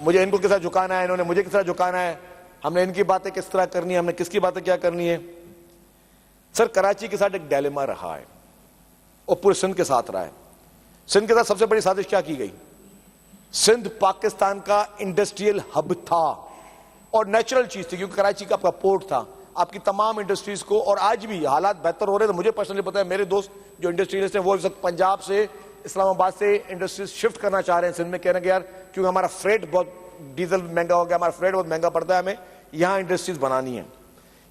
मुझे इनको किस तरह झुकाना है, इन्होंने मुझे किस तरह झुकाना है, हमने इनकी बातें किस तरह करनी है, हमने किसकी बातें क्या करनी है। सर कराची के साथ एक डायलेमा रहा है और पूरे सिंध के साथ रहा है। सिंध के साथ सबसे बड़ी साजिश क्या की गई, सिंध पाकिस्तान का इंडस्ट्रियल हब था और नेचुरल चीज थी, क्योंकि कराची का आपका पोर्ट था, आपकी तमाम इंडस्ट्रीज को, और आज भी हालात बेहतर हो रहे हैं। तो मुझे पर्सनली पता है, मेरे दोस्त जो इंडस्ट्रियलिस्ट हैं वो इस वक्त पंजाब से, इस्लामाबाद से इंडस्ट्रीज शिफ्ट करना चाह रहे हैं सिंध में, कहने के यार क्योंकि हमारा फ्रेट बहुत, डीजल महंगा हो गया, हमारा फ्रेट बहुत महंगा पड़ता है, हमें यहाँ इंडस्ट्रीज बनानी है।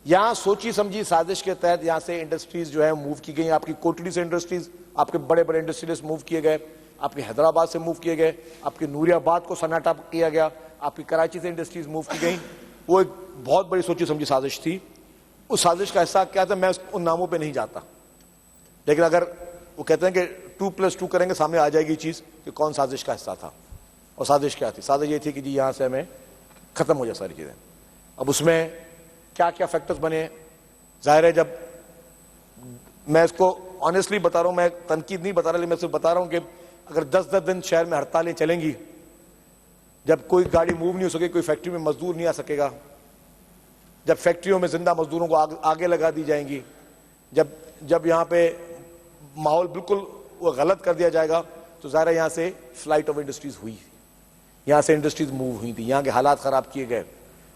यहाँ सोची समझी साजिश के तहत यहाँ से इंडस्ट्रीज जो है मूव की गई। आपकी कोटड़ी से इंडस्ट्रीज, आपके बड़े बड़े इंडस्ट्रियलिस्ट मूव किए गए, आपके हैदराबाद से मूव किए गए, आपके नूरियाबाद को सन्नाटा किया गया, आपकी कराची से इंडस्ट्रीज मूव की गई। वो एक बहुत बड़ी सोची समझी साजिश थी। उस साजिश का हिस्सा क्या था, मैं उन नामों पे नहीं जाता, लेकिन अगर वो कहते हैं कि 2+2 करेंगे, सामने आ जाएगी चीज कि कौन साजिश का हिस्सा था। और साजिश क्या थी, साजिश ये थी कि जी यहां से हमें खत्म हो जाए सारी चीजें। अब उसमें क्या क्या फैक्टर्स बने, जाहिर है जब मैं इसको ऑनेस्टली बता रहा हूं, मैं तनकीद नहीं बता रहा, लेकिन मैं सिर्फ बता रहा हूं कि अगर 10-10 दिन शहर में हड़तालें चलेंगी, जब कोई गाड़ी मूव नहीं हो सकेगी, कोई फैक्ट्री में मजदूर नहीं आ सकेगा, जब फैक्ट्रियों में जिंदा मजदूरों को आगे लगा दी जाएंगी, जब यहां पे माहौल बिल्कुल वो गलत कर दिया जाएगा, तो ज़ाहिर है यहां से फ्लाइट ऑफ इंडस्ट्रीज हुई, यहां से इंडस्ट्रीज मूव हुई थी, यहां के हालात खराब किए गए।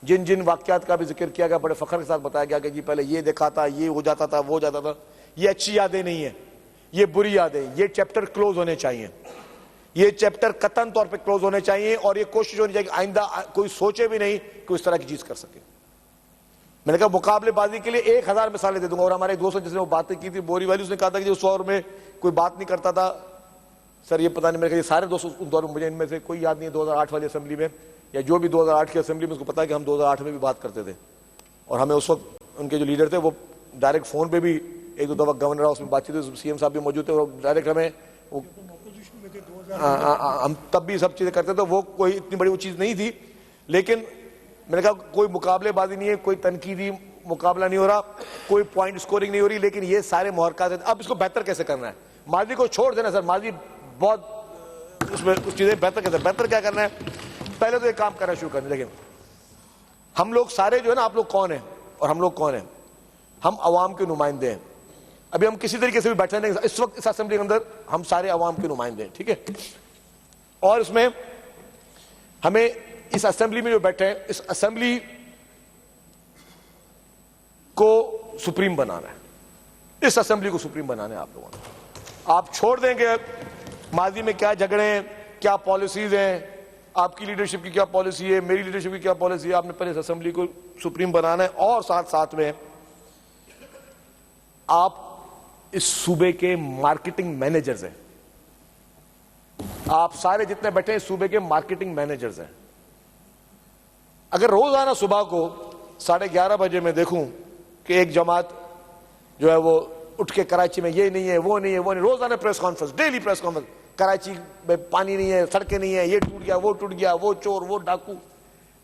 जिन जिन वाकयात का भी जिक्र किया गया, बड़े फख्र के साथ बताया गया कि जी पहले ये देखा था, ये हो जाता था, वो हो जाता था, ये अच्छी यादें नहीं है, ये बुरी यादें, ये चैप्टर क्लोज होने चाहिए, ये चैप्टर कतन तौर पे क्लोज होने चाहिए, और ये कोशिश होनी चाहिए कि आइंदा कोई सोचे भी नहीं कि इस तरह की चीज कर सके। मैंने कहा मुकाबलेबाजी के लिए 1000 मिसालें दे दूंगा। और हमारे दोस्त जिसने वो बातें की थी बोरी वाली, उसने कहा था कि उस दौर में कोई बात नहीं करता था। सर ये पता नहीं, मेरे ये सारे दोस्त उस दौर में, मुझे इनमें से कोई याद नहीं है 2008 वाली असेंबली में, या जो भी 2008 की असेंबली में, उसको पता है कि हम 2008 में भी बात करते थे, और हमें उस वक्त उनके जो लीडर थे वो डायरेक्ट फोन पे भी 1-2 दफा गवर्नर हाउस में बातचीत हुई, सीएम साहब भी मौजूद थे, और डायरेक्ट हमें वो हम तब भी सब चीजें करते थे। वो कोई इतनी बड़ी वो चीज नहीं थी, लेकिन मैंने कहा कोई मुकाबलेबाजी नहीं है, कोई तनकीदी मुकाबला नहीं हो रहा, कोई पॉइंट स्कोरिंग नहीं हो रही, लेकिन ये सारे मुहरकात हैं। अब इसको बेहतर कैसे करना है, माजी को छोड़ देना सर, माजी बहुत उसमें कुछ चीजें बेहतर कैसे, बेहतर क्या करना है, पहले तो एक काम करना शुरू करना। देखिए हम लोग सारे जो है ना, आप लोग कौन है और हम लोग कौन है, हम अवाम के नुमाइंदे हैं। अभी हम किसी तरीके से भी बैठे नहीं, इस वक्त इस असेंबली के अंदर हम सारे अवाम के नुमाइंदे हैं, ठीक है। और इसमें हमें इस असेंबली में जो बैठे हैं, इस असेंबली को सुप्रीम बनाना है, इस असेंबली को सुप्रीम बनाना है आप लोगों ने। आप छोड़ देंगे माजी में क्या झगड़े हैं, क्या पॉलिसीज हैं, आपकी लीडरशिप की क्या पॉलिसी है, मेरी लीडरशिप की क्या पॉलिसी है, आपने पहले इस असेंबली को सुप्रीम बनाना है। और साथ साथ में आप इस सूबे के मार्केटिंग मैनेजर्स हैं, आप सारे जितने बैठे हैं इस सूबे के मार्केटिंग मैनेजर्स हैं। अगर रोजाना सुबह को 11:30 बजे मैं देखूं कि एक जमात जो है वो उठ के कराची में ये नहीं है, वो नहीं है, वो नहीं, रोजाना press conference, daily press conference, Karachi में पानी नहीं है, सड़कें नहीं है, ये टूट गया, वो टूट गया, वो चोर, वो डाकू।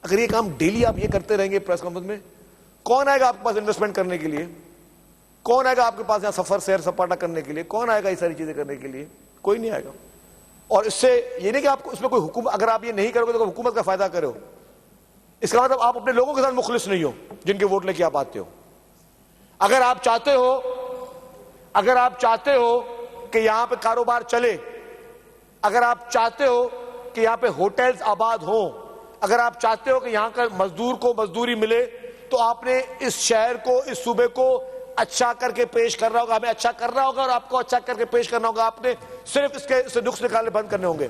अगर ये काम डेली आप ये करते रहेंगे प्रेस कॉन्फ्रेंस में, कौन आएगा आपके पास इन्वेस्टमेंट करने के लिए, कौन आएगा आपके पास यहां सफर सैर सपाटा करने के लिए, कौन आएगा ये सारी चीजें करने के लिए, कोई नहीं आएगा। और इससे ये नहीं कि आपको इसमें कोई हुकूमत, अगर आप ये नहीं करोगे तो हुकूमत का फायदा करो, इसका मतलब आप अपने लोगों के साथ मुखलिस नहीं हो जिनके वोट लेके आप आते हो। अगर आप चाहते हो कि यहां पे कारोबार चले, अगर आप चाहते हो कि यहां पे होटल्स आबाद हो, अगर आप चाहते हो कि यहां का मजदूर को मजदूरी मिले, तो आपने इस शहर को, इस सूबे को अच्छा करके पेश करना होगा, हमें अच्छा करना होगा और आपको अच्छा करके पेश करना होगा। आपने सिर्फ इसके नुक्स निकालने बंद करने होंगे।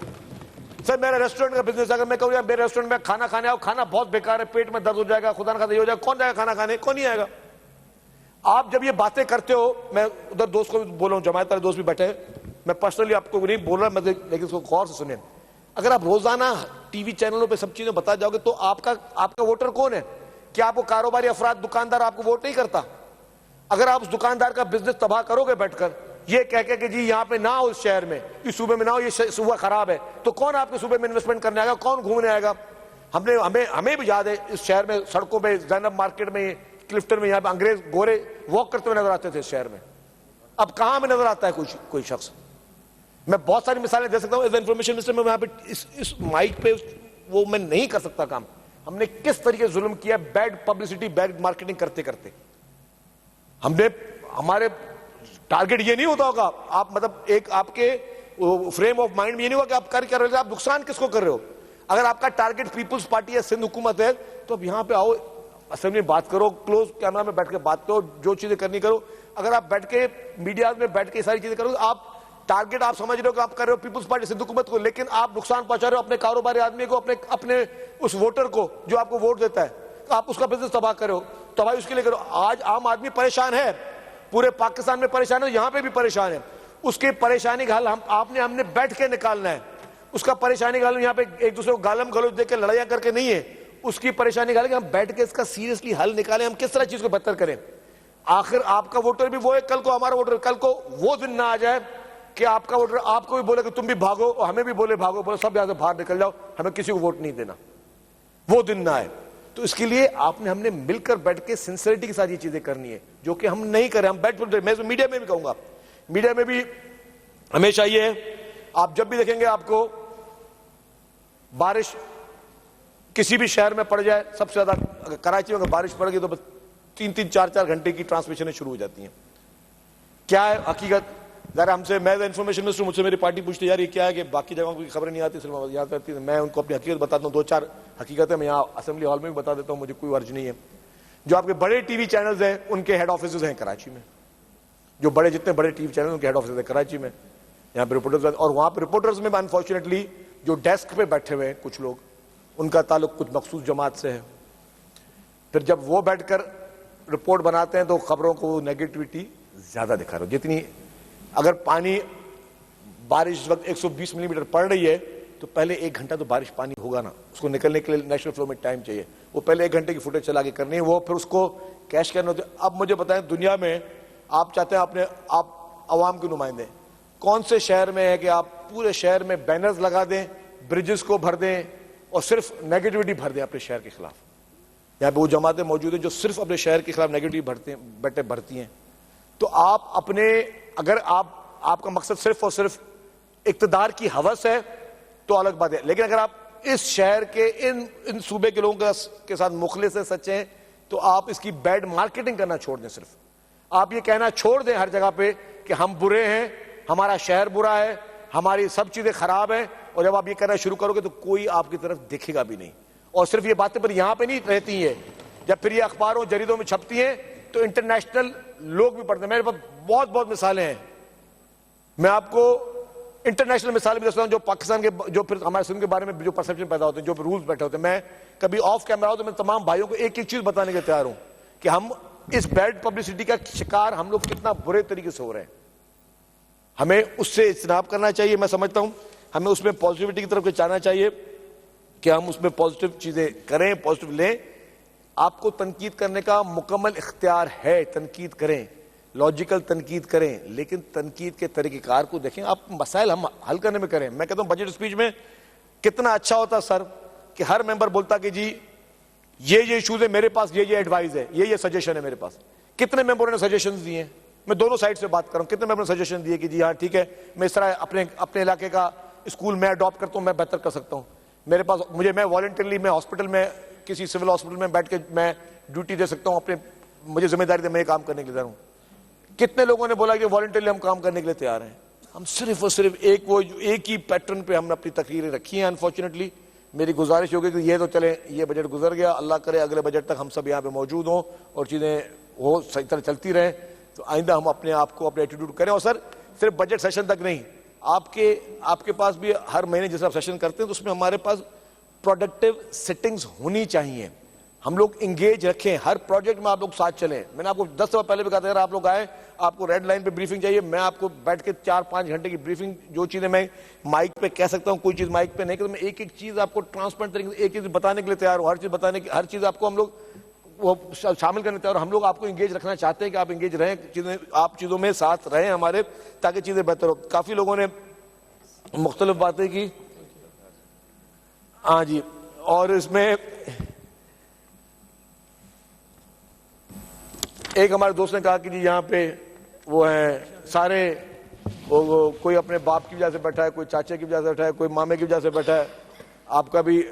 सर मेरा रेस्टोरेंट का बिजनेस, अगर मैं कहूँ यार मेरे रेस्टोरेंट में खाना खाने आओ, खाना बहुत बेकार है, पेट में दर्द हो जाएगा, खुदा न खाते ये हो जाएगा, कौन जाएगा खाना खाने, कौन नहीं आएगा। आप जब ये बातें करते हो, मैं उधर दोस्त को भी बोल रहा हूँ, जमायत वाले दोस्त भी बैठे हैं, मैं पर्सनली आपको नहीं बोल रहा, लेकिन इसको गौर से सुनिए। अगर आप रोजाना टीवी चैनलों पे सब चीजें बता जाओगे तो आपका वोटर कौन है? क्या आपको कारोबारी अफराद, दुकानदार आपको वोट नहीं करता? अगर आप उस दुकानदार का बिजनेस तबाह करोगे बैठकर, ये कह के कि जी यहाँ पे ना हो, इस शहर में, इस सूबे में ना हो, ये सूबा खराब है, तो कौन आपके सूबे में इन्वेस्टमेंट करने आएगा, कौन घूमने आएगा? हमें भी याद है इस शहर में सड़कों पे, जैनब मार्केट में, क्लिफ्टन में, यहाँ पे अंग्रेज गोरे वॉक करते हुए नजर आते थे इस शहर में। अब कहां में नजर आता है कोई शख्स? मैं बहुत सारी मिसालें दे सकता हूं एज इन्फॉर्मेशन मिनिस्टर में, यहाँ पे इस माइक पे वो मैं नहीं कर सकता काम। हमने किस तरीके से जुल्म किया, बैड पब्लिसिटी, बैड मार्केटिंग करते करते। हमने, हमारे टारगेट ये नहीं होता होगा, आप मतलब एक आपके फ्रेम ऑफ माइंड में ये नहीं होगा कि आप कर रहे हो, आप नुकसान किसको कर रहे हो। अगर आपका टारगेट पीपुल्स पार्टी या सिंध हुकूमत है तो अब यहां पे आओ, असेंबली में बात करो, क्लोज कैमरा में बैठ के बात करो, जो चीजें करनी करो। अगर आप बैठ के मीडिया में बैठ के सारी चीजें करो, आप टारगेट आप समझ रहे हो कि आप कर रहे हो पीपुल्स पार्टी सिंध हुकूमत को, लेकिन आप नुकसान पहुंचा रहे हो अपने कारोबारी आदमी को, अपने उस वोटर को जो आपको वोट देता है, आप उसका बिजनेस तबाह करो। तबाही उसके लिए करो। आज आम आदमी परेशान है, पूरे पाकिस्तान में परेशान है, यहां पे भी परेशान है। उसकी परेशानी का हल हमने बैठ के निकालना है। उसका परेशानी का हल यहां पे एक दूसरे को गालम गलौज देकर लड़ाइयां करके नहीं है। उसकी परेशानी का हल कि हम बैठ के इसका सीरियसली हल निकालें, हम किस तरह चीज को बेहतर करें। आखिर आपका वोटर भी वो है, कल को हमारा वोटर, कल को वो दिन ना आ जाए कि आपका वोटर आपको भी बोले कि तुम भी भागो और हमें भी बोले भागो, बोले सब यहां से बाहर निकल जाओ, हमें किसी को वोट नहीं देना, वो दिन ना आए। तो इसके लिए हमने मिलकर बैठ के सिंसियरिटी के साथ ये चीजें करनी है, जो कि हम नहीं करें। हम बैठ, मैं मीडिया में भी कहूंगा, मीडिया में भी हमेशा ये है, आप जब भी देखेंगे आपको बारिश किसी भी शहर में पड़ जाए, सबसे ज्यादा अगर कराची में अगर बारिश पड़ गई तो 3-3, 4-4 घंटे की ट्रांसमिशन शुरू हो जाती है। क्या है हकीकत? जरा हमसे, मैं इन्फॉर्मेशन मिनिस्टर, मुझसे मेरी पार्टी पूछती यार ये क्या है कि बाकी जगहों की खबरें नहीं आती, सिर्फ याद रहती है। मैं उनको अपनी हकीकत बताता हूँ, 2-4 हकीकतें मैं यहाँ असेंबली हॉल में भी बता देता हूँ, मुझे कोई अर्ज नहीं है। जो आपके बड़े टीवी चैनल्स हैं उनके हेड ऑफिस हैं कराची में, जो बड़े जितने बड़े टीवी चैनल उनके हेड ऑफिस है कराची में, यहाँ पे रिपोर्टर्स, और वहां पर रिपोर्टर्स में अनफॉर्चुनेटली जो डेस्क पे बैठे हुए हैं कुछ लोग, उनका ताल्लुक कुछ मखसूस जमात से है। फिर जब वो बैठकर रिपोर्ट बनाते हैं तो खबरों को नेगेटिविटी ज्यादा दिखा रहे हो। जितनी अगर पानी बारिश इस वक्त 120 मिलीमीटर पड़ रही है तो पहले 1 घंटा तो बारिश पानी होगा ना, उसको निकलने के लिए नेशनल फ्लो में टाइम चाहिए। वो पहले 1 घंटे की फुटेज चला के करनी है, वो फिर उसको कैश करना होता है। अब मुझे बताएं, दुनिया में आप चाहते हैं आप अवाम के नुमाइंदे, कौन से शहर में है कि आप पूरे शहर में बैनर्स लगा दें, ब्रिजेस को भर दें और सिर्फ नेगेटिविटी भर दें अपने शहर के खिलाफ? यहाँ पे वो जमातें मौजूद हैं जो सिर्फ अपने शहर के खिलाफ नेगेटिविटी भरती हैं। तो आप अपने, अगर आपका मकसद सिर्फ और सिर्फ इक्तदार की हवस है तो अलग बात है, लेकिन अगर आप इस शहर के इन सूबे के लोगों के साथ मुखलिस हैं, सच्चे हैं, तो आप इसकी बैड मार्केटिंग करना छोड़ दें। सिर्फ आप ये कहना छोड़ दें हर जगह पे कि हम बुरे हैं, हमारा शहर बुरा है, हमारी सब चीजें खराब हैं, और जब आप ये करना शुरू करोगे तो कोई आपकी तरफ दिखेगा भी नहीं। और सिर्फ ये बातें पर यहां पे नहीं रहती हैं, जब फिर ये अखबारों जरीदों में छपती हैं तो इंटरनेशनल लोग भी पढ़ते हैं। मेरे पास बहुत मिसालें हैं, मैं आपको इंटरनेशनल मिसालें भी दे सकता हूं, जो पाकिस्तान के, जो फिर हमारे सिंध के बारे में जो परसेप्शन पैदा होते हैं, जो रूल्स बैठे होते हैं। मैं कभी ऑफ कैमरा हो तो मैं तमाम भाइयों को एक एक चीज बताने के तैयार हूं कि हम इस बैड पब्लिसिटी का शिकार हम लोग कितना बुरे तरीके से हो रहे हैं। हमें उससे इज्तनाब करना चाहिए। मैं समझता हूं हमें उसमें पॉजिटिविटी की तरफ जाना चाहिए कि हम उसमें पॉजिटिव चीजें करें, पॉजिटिव लें। आपको तनकीद करने का मुकम्मल इख्तियार है, तनकीद करें, लॉजिकल तनकीद करें, लेकिन तनकीद के तरीक़ेकार को देखें। आप मसाइल हम हल करने में करें। मैं कहता हूं बजट स्पीच में कितना अच्छा होता सर कि हर मेंबर बोलता कि जी ये इश्यूज है मेरे पास, ये एडवाइस है, ये सजेशन है मेरे पास। कितने मेंबरों ने सजेशंस दिए हैं? मैं दोनों साइड से बात कर रहा हूं। कितने मेंबरों ने सजेशन दिए कि जी हाँ ठीक है, मैं इस तरह अपने इलाके का स्कूल में अडॉप्ट करता हूं, मैं बेहतर कर सकता हूं। मेरे पास मैं वॉलंटरली मैं हॉस्पिटल में, किसी सिविल हॉस्पिटल में बैठ के मैं ड्यूटी दे सकता हूं, अपने मुझे जिम्मेदारी दे, मैं काम करने के लिए तैयार हूं। कितने लोगों ने बोला कि वॉलंटरली हम काम करने के लिए तैयार हैं? हम सिर्फ और सिर्फ एक ही पैटर्न पे हमने अपनी तकरीरें रखी हैं। अनफॉर्चुनेटली मेरी गुजारिश होगी कि ये तो चले, ये बजट गुजर गया, अल्लाह करे अगले बजट तक हम सब यहाँ पे मौजूद हों और चीजें हो सही तरह चलती रहें। तो आइंदा हम अपने आप को, अपने एटीट्यूड करें। और सर सिर्फ बजट सेशन तक नहीं, आपके पास भी हर महीने जिस आप सेशन करते हैं तो उसमें हमारे पास प्रोडक्टिव सिटिंग्स होनी चाहिए। हम लोग इंगेज रखें, हर प्रोजेक्ट में आप लोग साथ चलें। मैंने आपको 10 साल पहले भी कहा था अगर आप लोग आए, आपको रेड लाइन पे ब्रीफिंग चाहिए, मैं आपको बैठ के 4-5 घंटे की ब्रीफिंग, जो चीजें मैं माइक पे कह सकता हूं, कोई चीज माइक पे नहीं कर, मैं एक एक चीज आपको ट्रांसपेरेंट तरीके से एक चीज बताने के लिए तैयार हूं। हर चीज आपको हम लोग वो शामिल करने तैयार। हम लोग आपको इंगेज रखना चाहते हैं कि आप इंगेज रहें, आप चीजों में साथ रहें हमारे, ताकि चीजें बेहतर हो। काफी लोगों ने मुख्तलिफ बातें की, हाँ जी। और इसमें एक हमारे दोस्त ने कहा कि जी यहाँ पे वो हैं सारे, कोई अपने बाप की वजह से बैठा है, कोई चाचे की वजह से बैठा है, कोई मामे की वजह से बैठा है। आपका भी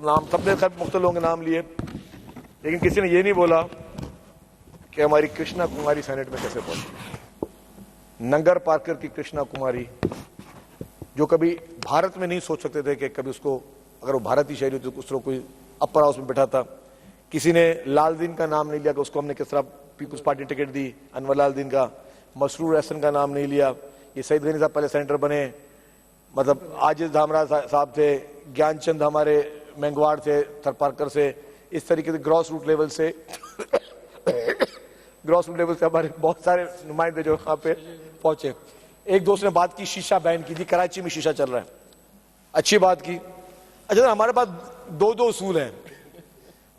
नाम सबने खैर मुख्तलिफ लोगों के नाम लिए, लेकिन किसी ने ये नहीं बोला कि हमारी कृष्णा कुमारी सेनेट में कैसे पहुंची। नंगर पार्कर की कृष्णा कुमारी, जो कभी भारत में नहीं सोच सकते थे कि कभी उसको, अगर वो भारतीय शहरी होती तो उसको कोई अपर हाउस में बैठा था। किसी ने लालदीन का नाम नहीं लिया कि उसको हमने किस तरह पीपुल्स पार्टी टिकट दी, अनवर लालदीन का। मसरूर एहसन का नाम नहीं लिया। ये सईद गनी साहब पहले सेनेटर बने, मतलब आजिज धामरा साहब थे, ज्ञानचंद हमारे मैंगवाड़ थे थरपारकर से। इस तरीके से ग्रॉस रूट लेवल से हमारे बहुत सारे नुमाइंदे जो यहाँ पे पहुंचे। एक दोस्त ने बात की शीशा बैन की थी, कराची में शीशा चल रहा है, अच्छी बात की। अच्छा, हमारे पास दो उसूल हैं।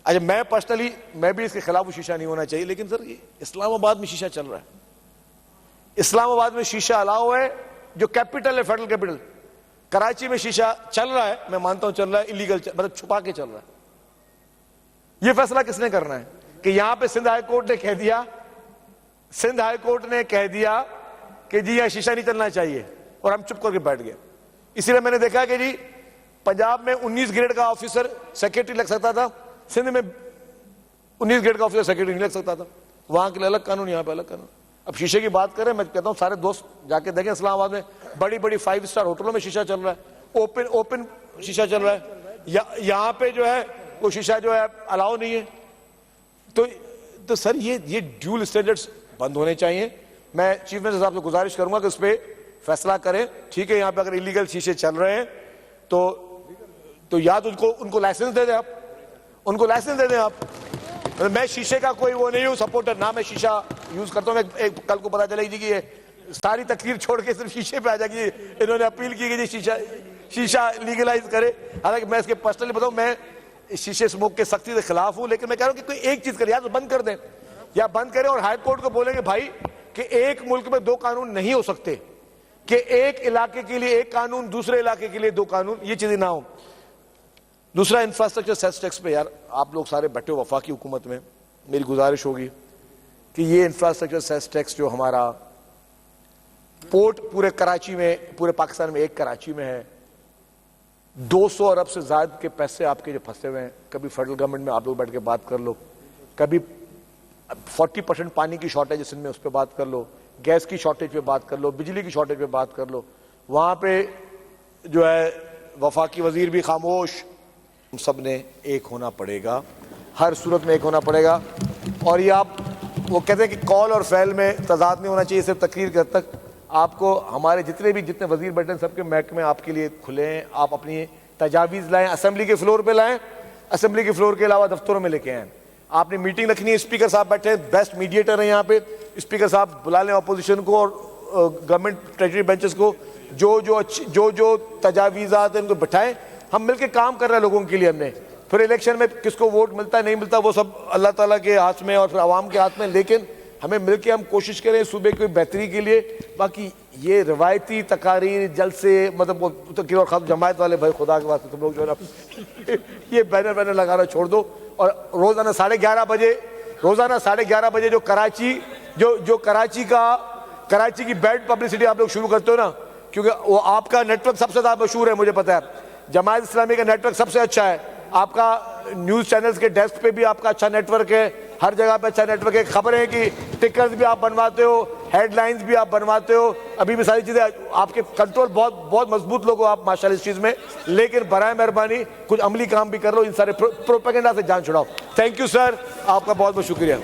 अच्छा, मैं पर्सनली मैं भी इसके खिलाफ शीशा नहीं होना चाहिए, लेकिन सर ये इस्लामाबाद में शीशा चल रहा है। इस्लामाबाद में शीशा अलाउ है, जो कैपिटल है, फेडरल कैपिटल। कराची में शीशा चल रहा है, मैं मानता हूं चल रहा है, इलीगल मतलब छुपा के चल रहा है। यह फैसला किसने करना है कि यहां पे सिंध हाई कोर्ट ने कह दिया कि जी यहां शीशा नहीं चलना चाहिए, और हम चुप करके बैठ गए। इसीलिए मैंने देखा कि जी पंजाब में 19 ग्रेड का ऑफिसर सेक्रेटरी लग सकता था, सिंध में 19 ग्रेड का ऑफिसर सेक्रेटरी नहीं लग सकता था। वहां के लिए अलग कानून, यहां पे अलग कानून। अब शीशे की बात करें, मैं कहता हूं सारे दोस्त जाके देखें, इस्लामाबाद में बड़ी बड़ी 5 स्टार होटलों में शीशा चल रहा है, ओपन शीशा चल रहा है। यहां पे जो है वो शीशा जो है अलाउ नहीं है। तो सर ये ड्यूल स्टैंडर्ड्स बंद होने चाहिए। मैं चीफ मिनिस्टर साहब से गुजारिश करूंगा कि उस पर फैसला करें। ठीक है, यहां पे अगर इलीगल शीशे चल रहे हैं तो या तो उनको लाइसेंस दे दें आप, उनको लाइसेंस दे दें आप। मैं शीशे का कोई वो नहीं हूं सपोर्टर, ना मैं शीशा यूज करता हूं। मैं कल को पता चलेगी कि ये सारी तकरीर छोड़ के सिर्फ शीशे पे आ जाएगी, इन्होंने अपील की कि शीशा लीगलाइज करे। हालांकि मैं इसके पर्सनली बताऊं, मैं शीशे स्मोक के सख्ती से खिलाफ हूं, लेकिन मैं कह रहा हूं कि कोई एक चीज करे, या तो बंद कर दें, या बंद करें और हाई कोर्ट को बोलेंगे भाई कि एक मुल्क में 2 कानून नहीं हो सकते, कि एक इलाके के लिए एक कानून, दूसरे इलाके के लिए 2 कानून, ये चीजें ना हो। दूसरा, इंफ्रास्ट्रक्चर सेस टैक्स पे, यार आप लोग सारे बैठे हो वफाकी हुकूमत में, मेरी गुजारिश होगी कि ये इंफ्रास्ट्रक्चर सेस टैक्स जो हमारा पोर्ट पूरे कराची में, पूरे पाकिस्तान में एक कराची में है, 200 अरब से ज्यादा के पैसे आपके जो फंसे हुए हैं। कभी फेडरल गवर्नमेंट में आप लोग बैठ के बात कर लो, कभी 40% पानी की शॉर्टेज है सिंध में, उस पर बात कर लो, गैस की शॉर्टेज पे बात कर लो, बिजली की शॉर्टेज पे बात कर लो। वहां पे जो है वफाकी वजीर भी खामोश। हम सब ने एक होना पड़ेगा, हर सूरत में एक होना पड़ेगा। और ये आप वो कहते हैं कि कॉल और फैल में तजाद नहीं होना चाहिए, सिर्फ तकरीर के हद तक। आपको हमारे जितने वजीर बैठे हैं सबके महकमे आपके लिए खुले हैं। आप अपनी तजावीज़ लाएं, असेंबली के फ्लोर पे लाएं, असेंबली के फ्लोर के अलावा दफ्तरों में लेके आएं। आपने मीटिंग रखनी है, स्पीकर साहब बैठे हैं, बेस्ट मीडिएटर हैं यहाँ पे, स्पीकर साहब बुला लें अपोजिशन को और गवर्नमेंट ट्रेजरी बेंचेस को, जो तजावीज़ात हैं उनको बैठाएं। हम मिलकर काम कर रहे हैं लोगों के लिए। हमने फिर इलेक्शन में किसको वोट मिलता है नहीं मिलता वो सब अल्लाह ताला के हाथ में और फिर आवाम के हाथ में, लेकिन हमें मिलकर हम कोशिश करें सूबे की बेहतरी के लिए। बाकी ये रवायती तकारीर जलसे, मतलब तकरीर और ख़ास जमायत वाले भाई खुदा के वास्ते तुम लोग जो है ना ये बैनर लगाना छोड़ दो। और रोज़ाना 11:30 बजे जो कराची की बैड पब्लिसिटी आप लोग शुरू करते हो ना, क्योंकि वो आपका नेटवर्क सबसे ज़्यादा मशहूर है, मुझे पता है। जमायत इस्लामी का नेटवर्क सबसे अच्छा है, आपका न्यूज़ चैनल्स के डेस्क पे भी आपका अच्छा नेटवर्क है, हर जगह पे अच्छा नेटवर्क है। खबरें कि टिकर्स भी आप बनवाते हो, हेडलाइंस भी आप बनवाते हो, अभी भी सारी चीज़ें आपके कंट्रोल, बहुत मजबूत लोग हो आप माशाल्लाह इस चीज़ में। लेकिन बराए मेहरबानी कुछ अमली काम भी कर लो, इन सारे प्रोपेगेंडा से जान छुड़ाओ। थैंक यू सर, आपका बहुत बहुत शुक्रिया।